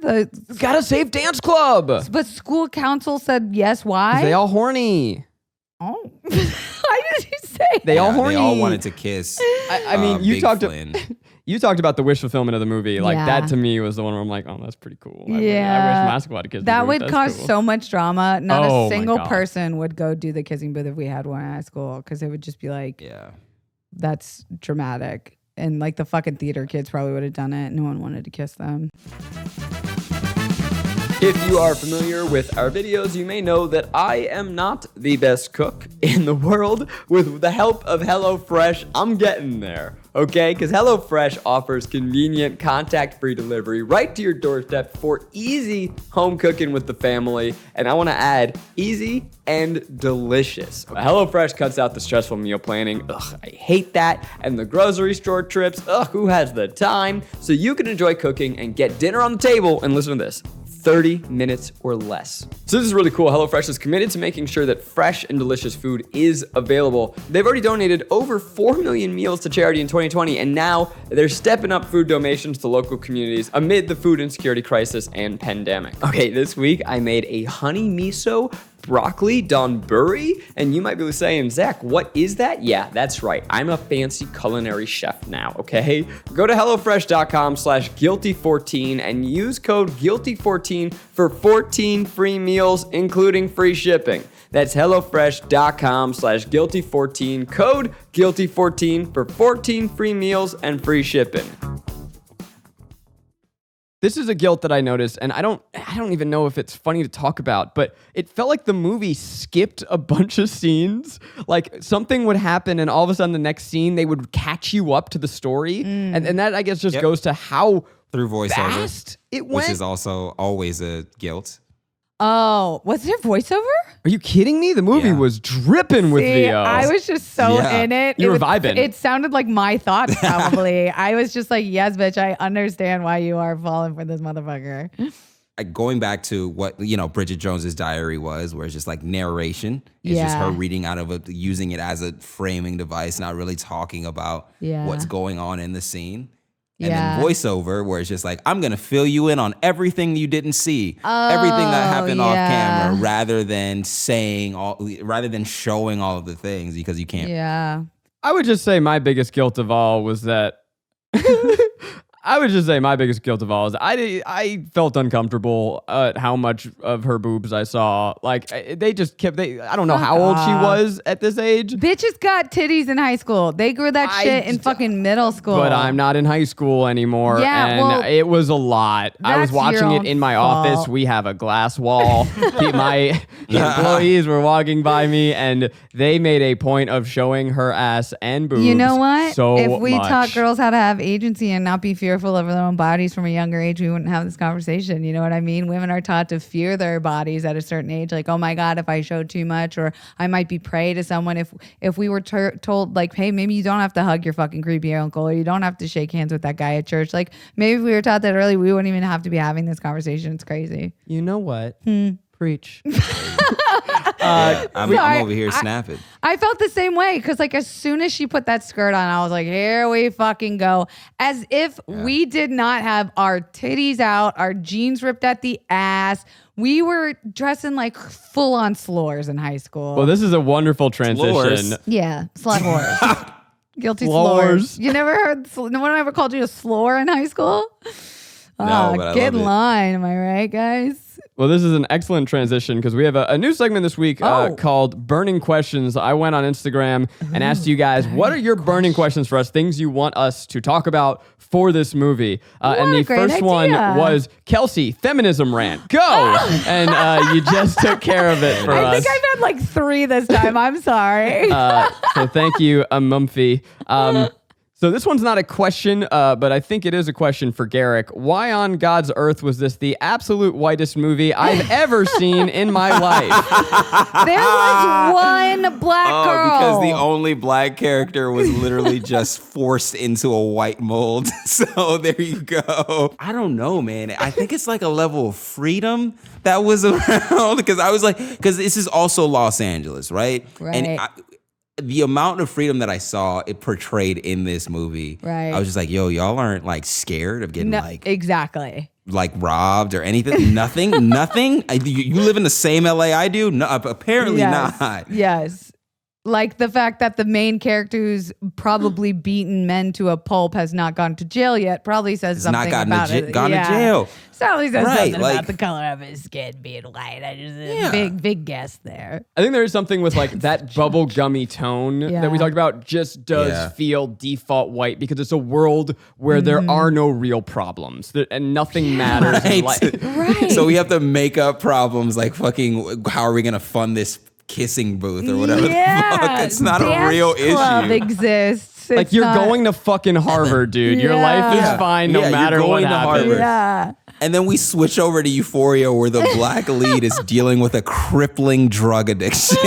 Got a safe dance club. But school council said yes. Why? They all horny. Oh. Why did you say They all horny. They all wanted to kiss. I mean, you Big talked Flynn. You talked about the wish fulfillment of the movie. Like Yeah. that to me was the one where I'm like, oh, that's pretty cool. I wish Mascot had a kissing That booth. would That's cause cool. so much drama. Not Oh a my single God. person would go do the kissing booth if we had one at school because it would just be like, Yeah. that's dramatic. And like the fucking theater kids probably would have done it. No one wanted to kiss them. If you are familiar with our videos, you may know that I am not the best cook in the world. With the help of HelloFresh, I'm getting there, okay? Because HelloFresh offers convenient, contact-free delivery right to your doorstep for easy home cooking with the family. And I want to add easy and delicious. HelloFresh cuts out the stressful meal planning. Ugh, I hate that. And the grocery store trips. Ugh, who has the time? So you can enjoy cooking and get dinner on the table. And listen to this. 30 minutes or less. So this is really cool. HelloFresh is committed to making sure that fresh and delicious food is available. They've already donated over 4 million meals to charity in 2020, and now they're stepping up food donations to local communities amid the food insecurity crisis and pandemic. Okay, this week I made a honey miso broccoli donburi, and you might be saying, Zach, what is that? Yeah, that's right. I'm a fancy culinary chef now, okay? Go to HelloFresh.com/guilty14 and use code guilty14 for 14 free meals, including free shipping. That's HelloFresh.com/guilty14, code guilty14 for 14 free meals and free shipping. This is a guilt that I noticed, and I don't even know if it's funny to talk about, but it felt like the movie skipped a bunch of scenes. Like something would happen, and all of a sudden the next scene they would catch you up to the story, and that I guess just goes to how Through voiceover, fast it went. which is also always a guilt. Oh, was there voiceover? Are you kidding me? The movie Yeah. was dripping with See, VO. I was just so Yeah. in it. You were It was- vibing. It sounded like my thoughts, probably. I was just like, yes, bitch, I understand why you are falling for this motherfucker. Like going back to what Bridget Jones's Diary was, where it's just like narration. It's just Yeah. her reading out of it, using it as a framing device, not really talking about Yeah. what's going on in the scene. And Yeah. then voiceover, where it's just like, I'm gonna fill you in on everything you didn't see, everything that happened off camera, rather than showing all of the things, because you can't. Yeah. I would just say my biggest guilt of all was that I felt uncomfortable at how much of her boobs I saw. Like they just kept. I don't know how old she was at this age. Bitches got titties in high school. They grew that shit in fucking middle school. But I'm not in high school anymore, Yeah, and well, it was a lot. I was that's your watching it own in my fault. office. We have a glass wall. The employees were walking by me, and they made a point of showing her ass and boobs. You know what? So if we much. taught girls how to have agency and not be fearful fearful of their own bodies from a younger age, we wouldn't have this conversation. You know what I mean? Women are taught to fear their bodies at a certain age. Like, oh my God, if I show too much, or I might be prey to someone. If we were told like, hey, maybe you don't have to hug your fucking creepy uncle, or you don't have to shake hands with that guy at church. Like, maybe if we were taught that early, we wouldn't even have to be having this conversation. It's crazy. You know what? Preach. I'm over here snapping. I felt the same way because like as soon as she put that skirt on, I was like, here we fucking go. As if we did not have our titties out, our jeans ripped at the ass. We were dressing like full on slores in high school. Well, this is a wonderful transition. Slores. Yeah, slut whores. Guilty Slores. slores. You never heard, no one ever called you a slore in high school? No, but I get love in it. line, am I right, guys? Well, this is an excellent transition because we have a new segment this week called Burning Questions. I went on Instagram and asked you guys, what are your burning questions for us, things you want us to talk about for this movie? And the a great first one idea. was, Kelsey, feminism rant, go! And you just took care of it for us. I think I've had like 3 this time. I'm sorry. So thank you, Mumphy. So this one's not a question, but I think it is a question for Garrick. Why on God's earth was this the absolute whitest movie I've ever seen in my life? There was one black girl. Because the only black character was literally just forced into a white mold. So there you go. I don't know, man. I think it's like a level of freedom that was around. Because I was like, because this is also Los Angeles, right? Right. And the amount of freedom that I saw it portrayed in this movie, Right. I was just like, yo, y'all aren't like scared of getting Exactly. like robbed or anything. Nothing. You live in the same LA I do? No, apparently not. Yes. Like the fact that the main character who's probably beaten men to a pulp has not gone to jail yet probably says It's something not about it. gone to jail. Probably says Right, something like- about the color of his skin being white. I just big guess there. I think there is something with like that bubble gummy tone that we Yeah. talked about just does feel default white because it's a world where there are no real problems and nothing matters in life. Right. So we have to make up problems like fucking how are we going to fund this kissing booth or whatever the fuck. It's not a real club issue. exists. Like It's you're not- going to fucking Harvard, dude. Your life is Yeah. fine no Yeah, you're matter what going to happens. Harvard. Yeah. And then we switch over to Euphoria where the black lead is dealing with a crippling drug addiction.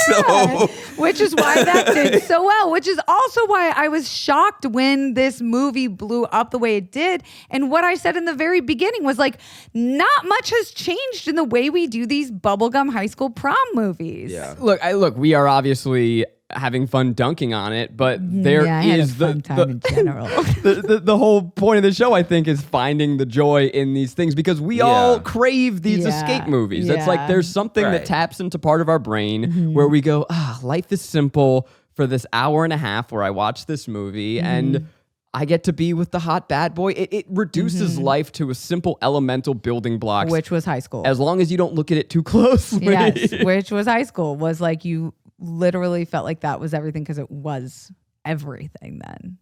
So Which is why that did so well, which is also why I was shocked when this movie blew up the way it did. And what I said in the very beginning was like, not much has changed in the way we do these bubblegum high school prom movies. yeah. Look, we are obviously having fun dunking on it, but there I had a is fun time in general. the whole point of the show, I think, is finding the joy in these things because we all crave these escape movies. It's like there's something that Right. taps into part of our brain where we go, life is simple for this hour and a half where I watch this movie and I get to be with the hot bad boy. It reduces life to a simple elemental building blocks. Which was high school. As long as you don't look at it too closely. Yes, which was high school. Was like you literally felt like that was everything because it was everything then.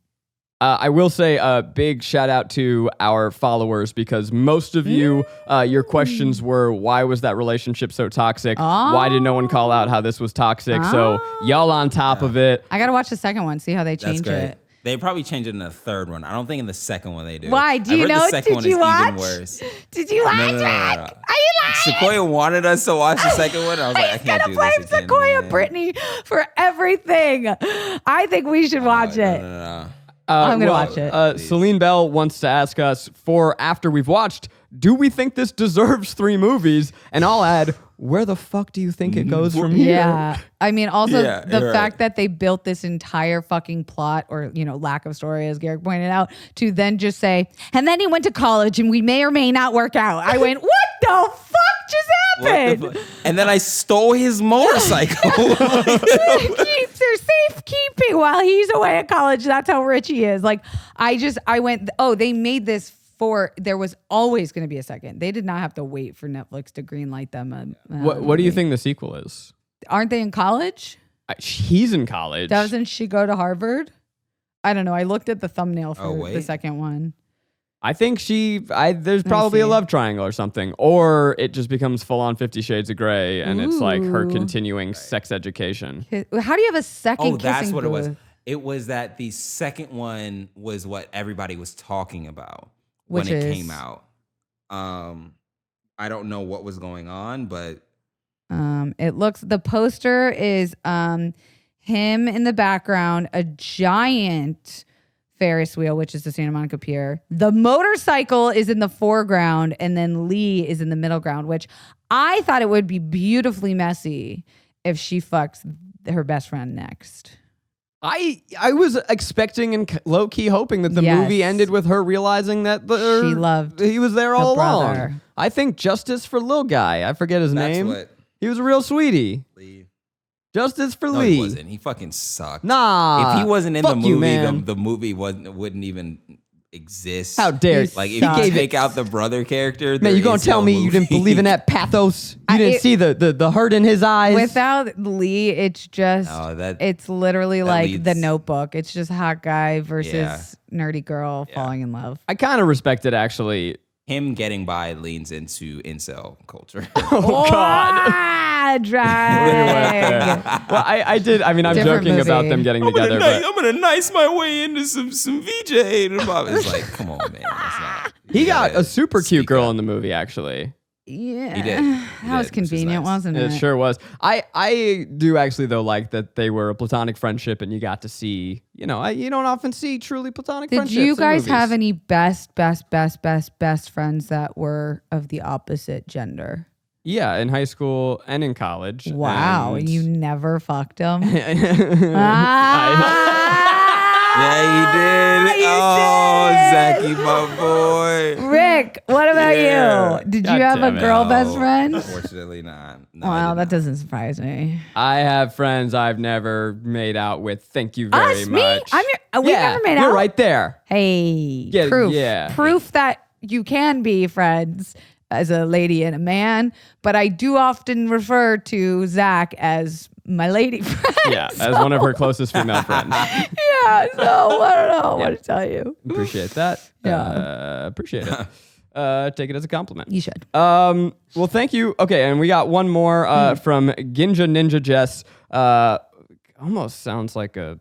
I will say a big shout out to our followers because most of you, your questions were, why was that relationship so toxic? Why did no one call out how this was toxic? So y'all on top of it. I got to watch the second one, see how they That's change great. it. They probably changed it in the third one. I don't think in the second one they do. Why? Do I've you heard know? The second Did one you is watch? even worse. Did you watch No. it? Are you lying? Sequoia wanted us to watch the second one. I was like, I can't do blame this again. Sequoia man. Brittany for everything. I think we should watch it. No. I'm gonna watch it. Celine Bell wants to ask us for after we've watched, do we think this deserves 3 movies? And I'll add, where the fuck do you think it goes from here? Yeah. I mean, also Yeah, the you're fact right. that they built this entire fucking plot or, lack of story, as Garrick pointed out, to then just say, and then he went to college and we may or may not work out. I went, what the fuck just What the happened? fu- And then I stole his motorcycle. Keeps her safekeeping while he's away at college. That's how rich he is. Like, I went, they made this there was always going to be a second. They did not have to wait for Netflix to greenlight them. What do you think the sequel is? Aren't they in college? He's in college. Doesn't she go to Harvard? I don't know. I looked at the thumbnail for the wait. second one. I think there's probably a see. love triangle or something. Or it just becomes full on 50 Shades of Grey and it's like her Ooh. continuing sex education. How do you have a second Oh, that's kissing what it was. booth? It was that the second one was what everybody was talking about Which when it is? came out. I don't know what was going on, but It looks, the poster is him in the background, a giant Ferris wheel, which is the Santa Monica Pier. The motorcycle is in the foreground, and then Lee is in the middle ground, which I thought it would be beautifully messy if she fucks her best friend next. I was expecting and low key hoping that the Yes. movie ended with her realizing that She loved he was there her all brother. along. I think justice for Lil Guy. I forget his that's name. what He was a real sweetie. Lee. Justice for No, Lee. he wasn't. He fucking sucked. Nah. If he wasn't in the fuck movie, you, man. the movie wouldn't even exist. How dare you? Like if He you gave take out the brother character, Man, there you gonna is tell no me you didn't movie. believe in that pathos? You didn't it- see the hurt in his eyes? Without Lee, it's just, Oh, it's literally like leads- The Notebook. It's just hot guy versus Yeah. nerdy girl falling in love. I kind of respect it, actually. Him getting by leans into incel culture. Oh, God. Ah, drag. Well, I did. I mean, I'm Different joking about movie. them getting together, but I'm gonna nice my way into some VJ. And it's like, come on, man. That's not, he you got gotta a super cute speak girl up. in the movie, actually. Yeah. He did. He That was did, which is convenient, nice. wasn't it? It sure was. I do actually though like that they were a platonic friendship, and you got to see. You know, you don't often see truly platonic Did friendships. you in guys movies. have any best friends that were of the opposite gender? Yeah, in high school and in college. Wow, and- you never fucked them. Yeah, he did. You Oh, did. Zachy, my boy. Rick, what about Yeah. you? Did God you have a damn it. girl No, best friend? Unfortunately, not. No, I Wow, did that not. doesn't surprise me. I have friends I've never made out with. Thank you very Us, much. me? We Yeah, never made you're out. right there. Hey, Yeah, proof. yeah. Proof that you can be friends as a lady and a man. But I do often refer to Zach as my lady friend. Yeah, as one of her closest female friends. Yeah, so I don't know what to tell you. Appreciate that. Yeah. Appreciate it. Take it as a compliment. You should. Well, thank you. Okay, and we got one more from Ginja Ninja Jess. Almost sounds like a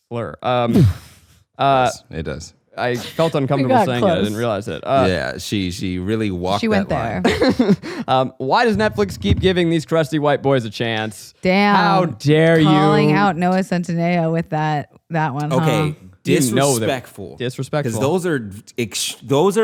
slur. It does. I felt uncomfortable got saying it. I close. didn't realize it. Yeah, she really walked She went that there. line. Why does Netflix keep giving these crusty white boys a chance? Damn. How dare Calling you? out Noah Centineo with that one. Okay, You know that- disrespectful. Disrespectful. Because those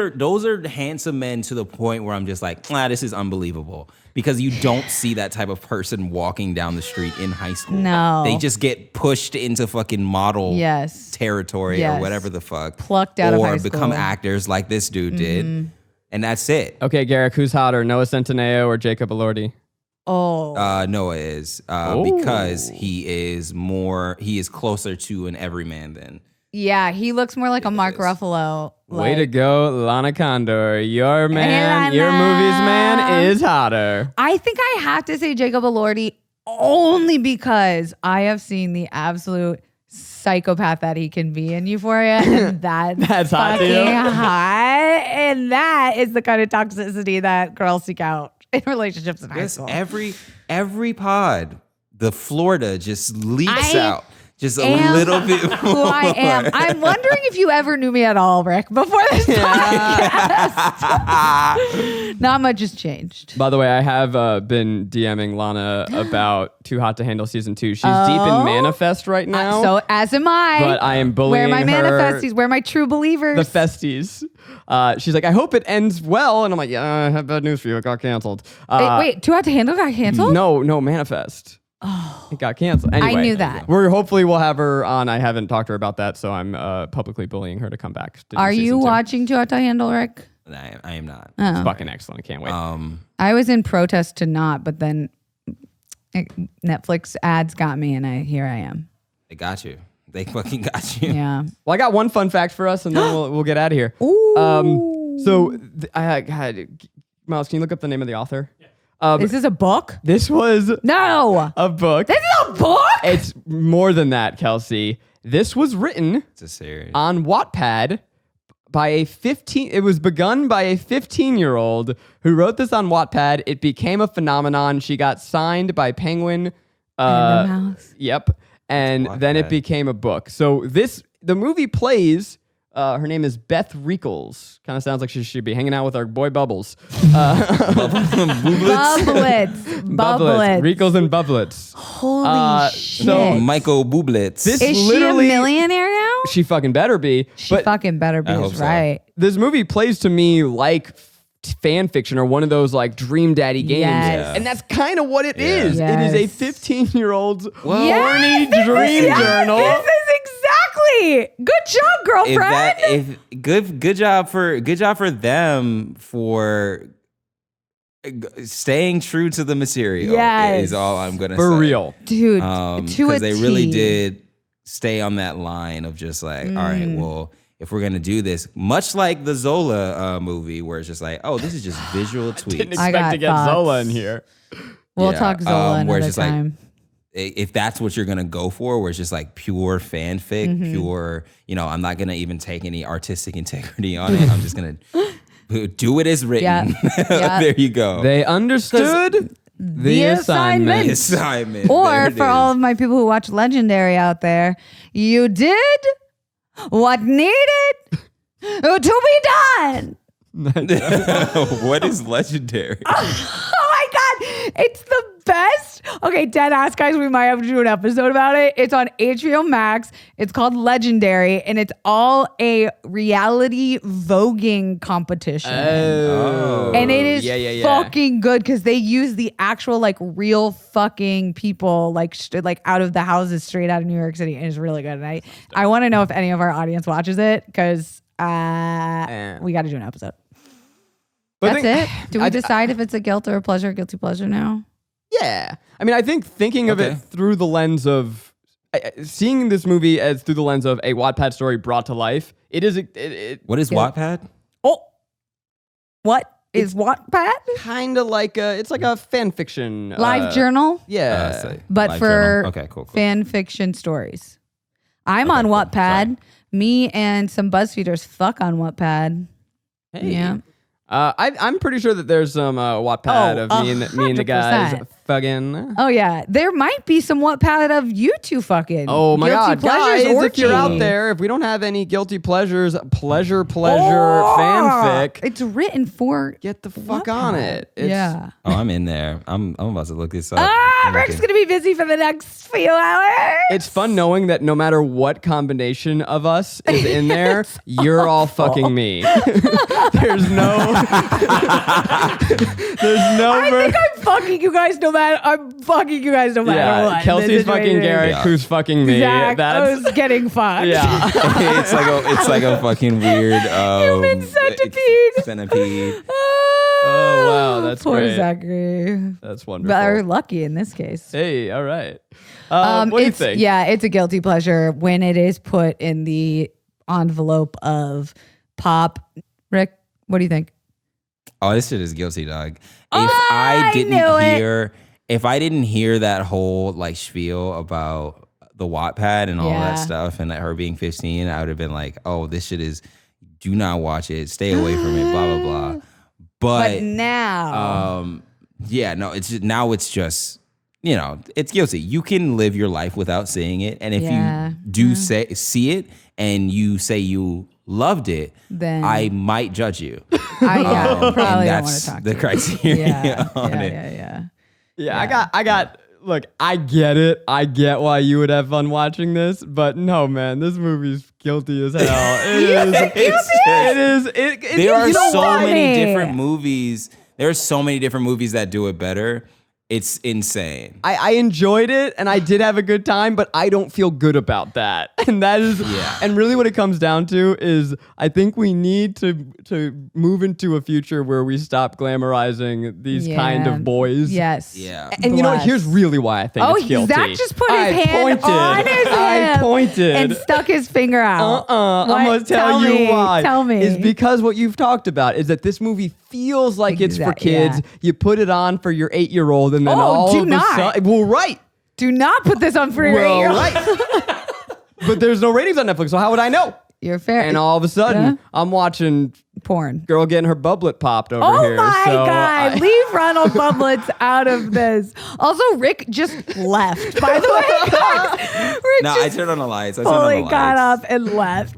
are handsome men to the point where I'm just like, this is unbelievable. Because you don't see that type of person walking down the street in high school. No. They just get pushed into fucking model Yes. territory Yes. or whatever the fuck. Plucked out of high Or become school. actors like this dude did. And that's it. Okay, Garrick, who's hotter, Noah Centineo or Jacob Elordi? Oh. Noah is because he is closer to an everyman than. Yeah, he looks more like a Mark Ruffalo. Way to like- go, Lana Condor. Your man, Hey, your Lana. movie's man is hotter. I think I have to say Jacob Elordi only because I have seen the absolute psychopath that he can be in Euphoria, and That's hot to you? fucking hot. And that is the kind of toxicity that girls seek out in relationships in high Yes, school. every pod, the Florida just leaks I out just a am little bit more. Who I am. I'm wondering if you ever knew me at all, Rick, before this podcast. Not much has changed. By the way, I have been DMing Lana about Too Hot to Handle season 2. She's deep in Manifest right now. So as am I. But I am bullying Where my her- manifesties, where my true believers. the festies. She's like, I hope it ends well. And I'm like, yeah, I have bad news for you. It got canceled. Wait, Too Hot to Handle got canceled? No, Manifest. Oh. It got canceled. Anyway, knew that. Hopefully we'll have her on. I haven't talked to her about that, so I'm publicly bullying her to come back. To do Are you season 2. watching Too Hot to Handle, Rick? I am not. It's fucking excellent. I can't wait. I was in protest to not, but then Netflix ads got me, and here I am. They got you. They fucking got you. Yeah. Well, I got one fun fact for us, and then we'll get out of here. Ooh. God, Miles, can you look up the name of the author? Is this a book? This was No. a book. This is a book? It's more than that, Kelsey. This was written It's a series. on Wattpad by it was begun by a 15-year-old who wrote this on Wattpad. It became a phenomenon. She got signed by Penguin. Random House. Yep. and then it became a book. So the movie plays. Her name is Beth Riekels. Kind of sounds like she should be hanging out with our boy Bubbles. Bubblets. Riekels and Bubblets. Holy shit. So Michael Bublitz. Is she a millionaire now? She fucking better be. She fucking better be, is right. This movie plays to me like fan fiction or one of those like Dream Daddy games. Yes. And that's kind of what it is. Yes. It is a 15-year-old's Yes, horny dream journal. This is exactly. Good job, girlfriend. Good job for them for staying true to the material. Yes. Is all I'm gonna say. For real. Dude, to a because they really T. did stay on that line of just like, all right, well, if we're gonna do this, much like the Zola movie, where it's just like, oh, this is just visual tweets. Didn't I expect got to get thoughts. Zola in here. We'll Yeah, talk Zola where another it's just like, time. if that's what you're gonna go for, where it's just like pure fanfic, pure, I'm not gonna even take any artistic integrity on it. I'm just gonna do it as written. Yeah. There you go. They understood the assignment. Assignment. Or There it for all is. of my people who watch Legendary out there, you did what needed to be done. What is legendary? Oh my God. It's the best. Okay, dead ass guys, we might have to do an episode about it. It's on HBO Max. It's called Legendary, and it's all a reality voguing competition. Oh. And it is fucking good because they use the actual like real fucking people like out of the houses straight out of New York City, and it's really good. And I want to know if any of our audience watches it because we got to do an episode. But That's it. Do we decide if it's a guilt or a pleasure, guilty pleasure now? Yeah. I mean, I think thinking of it through the lens of seeing this movie as through the lens of a Wattpad story brought to life, it is. What is Wattpad? Oh, what is Wattpad? Kind of like it's like a fan fiction Live journal, Yeah. but Live for journal. Okay, cool. fan fiction stories. I'm on Wattpad. Me and some BuzzFeeders fuck on Wattpad. Hey. Yeah. I'm pretty sure that there's some Wattpad of me and the guys 100%. fucking. Oh yeah, there might be some Wattpad of you two fucking. Oh my Guilty God, pleasures guys! orgy. If you're out there, if we don't have any guilty pleasures, pleasure fanfic, It's written for. get the fuck Wattpad. on it. Yeah. Oh, I'm in there. I'm about to look this up. Rick's gonna be busy for the next few hours. It's fun knowing that no matter what combination of us is in there, you're all fucking me. There's no. I think I'm fucking you guys no matter. I'm fucking you guys no matter Yeah, what. Kelsey's This is fucking what it is. Garrick, Yeah. who's fucking me. Zach That's was getting fucked. yeah. it's like a fucking weird Human centipede. Centipede. Oh wow, that's Poor great. Zachary. That's wonderful. But we're lucky in this case. Hey, all right. What do you It's- think? Yeah, it's a guilty pleasure when it is put in the envelope of pop. Rick, what do you think? Oh, this shit is guilty, dog. If I if I didn't hear that whole like spiel about the Wattpad and all Yeah. that stuff, and that her being 15, I would have been like, oh, this shit is. Do not watch it. Stay away from it. Blah blah blah. But now, Yeah, no, it's just, now it's just, it's guilty. You can live your life without seeing it, and if Yeah. you do see it and you say you loved it, Then- I might judge you. I probably and don't that's want to talk the to you. criteria Yeah, on yeah, it. yeah. Yeah, I got. Look, I get it. I get why you would have fun watching this, but no, man, this movie's guilty as hell. It is. There are so funny. many different movies. There are so many different movies that do it better. It's insane. I enjoyed it and I did have a good time, but I don't feel good about that. And that is, and really what it comes down to is I think we need to move into a future where we stop glamorizing these kind of boys. Yes. Yeah. And you know what? Bless. Here's really why I think Oh, it's guilty. Zach just put his hand on his I hand pointed. and stuck his finger out. I'm What? going to tell you me, why. Tell me. It's because what you've talked about is that this movie feels like it's for kids. Yeah. You put it on for your 8-year-old and then all do of a not. sudden... Well, right. Do not put this on for your Well, 8-year-old. right. But there's no ratings on Netflix, so how would I know? You're fair. And all of a sudden, I'm watching porn. girl getting her bubblet popped over Oh here. my So God. Leave Ronald Bublets out of this. Also, Rick just left, by the way, guys. Rick No, I just turned on the lights. fully got up and left.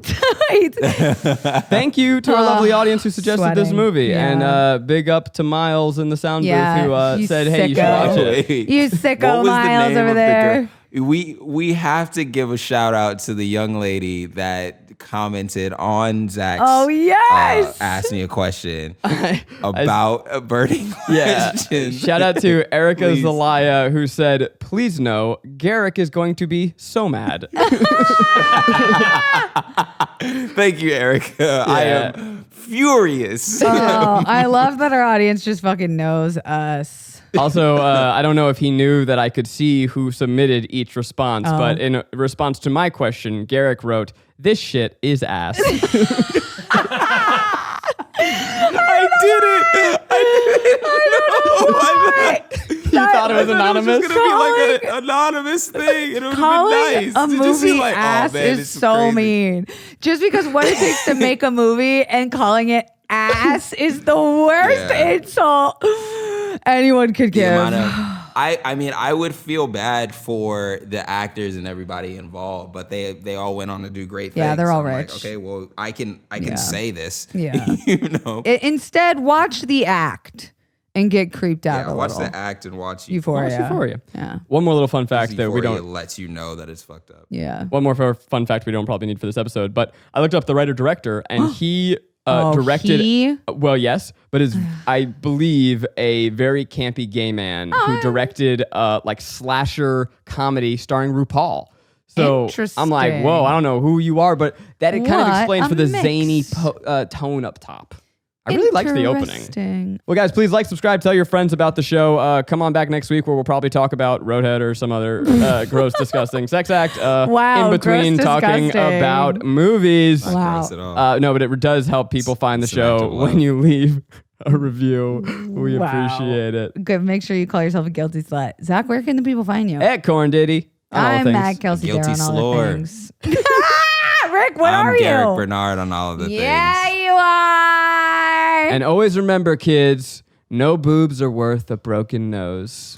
Thank you to our lovely audience who suggested this Sweating. movie. Yeah. And big up to Miles in the sound Yeah, booth who you said, hey, you should sicko. watch it. You sicko Miles over there. We have to give a shout out to the young lady that commented on Zach's. Oh, yes. Asked me a question about burning Yeah. questions. Shout out to Erica Please. Zelaya who said, please know, Garrick is going to be so mad. Thank you, Erica. I am furious. Oh, I love that our audience just fucking knows us. Also, I don't know if he knew that I could see who submitted each response, but in response to my question, Garrick wrote, this shit is ass. I did it. I did it. You thought it was anonymous? It was gonna be like an anonymous thing. It would have been Calling nice. a to just be movie like, ass oh, man, is it's so crazy. mean. Just because what it takes to make a movie and calling it ass is the worst Yeah. insult anyone could The give. amount of, I mean, I would feel bad for the actors and everybody involved, but they all went on to do great things. Yeah, they're all I'm like, rich. okay, well, I can Yeah. say this. Yeah. You know. Instead, watch the act and get creeped out Yeah, a watch little. the act and watch Euphoria. Euphoria. Yeah. One more little fun fact that we Euphoria don't. lets you know that it's fucked up. Yeah. One more fun fact we don't probably need for this episode, but I looked up the writer-director and he Oh, directed. he? Well, yes, but is I believe a very campy gay man who directed like slasher comedy starring RuPaul. So I'm like, Interesting. whoa, I don't know who you are, but that it kind of What explains a for the mix. zany tone up top. I really liked the opening. Interesting. Well, guys, please like, subscribe, tell your friends about the show. Come on back next week where we'll probably talk about Roadhead or some other gross, disgusting sex act. Wow, in between gross, talking disgusting. about movies. Wow. Gross at all. No, but it does help people find the it's an act show of when love. you leave a review. We Wow. appreciate it. Good. Make sure you call yourself a guilty slut. Zach, where can the people find you? At Corn Diddy. on all I'm things. Matt Kelsey Guilty Darragh on all the slore. things. Rick, what I'm are Garrick you? Bernard on all of the Yeah, things. you are. And always remember, kids, no boobs are worth a broken nose.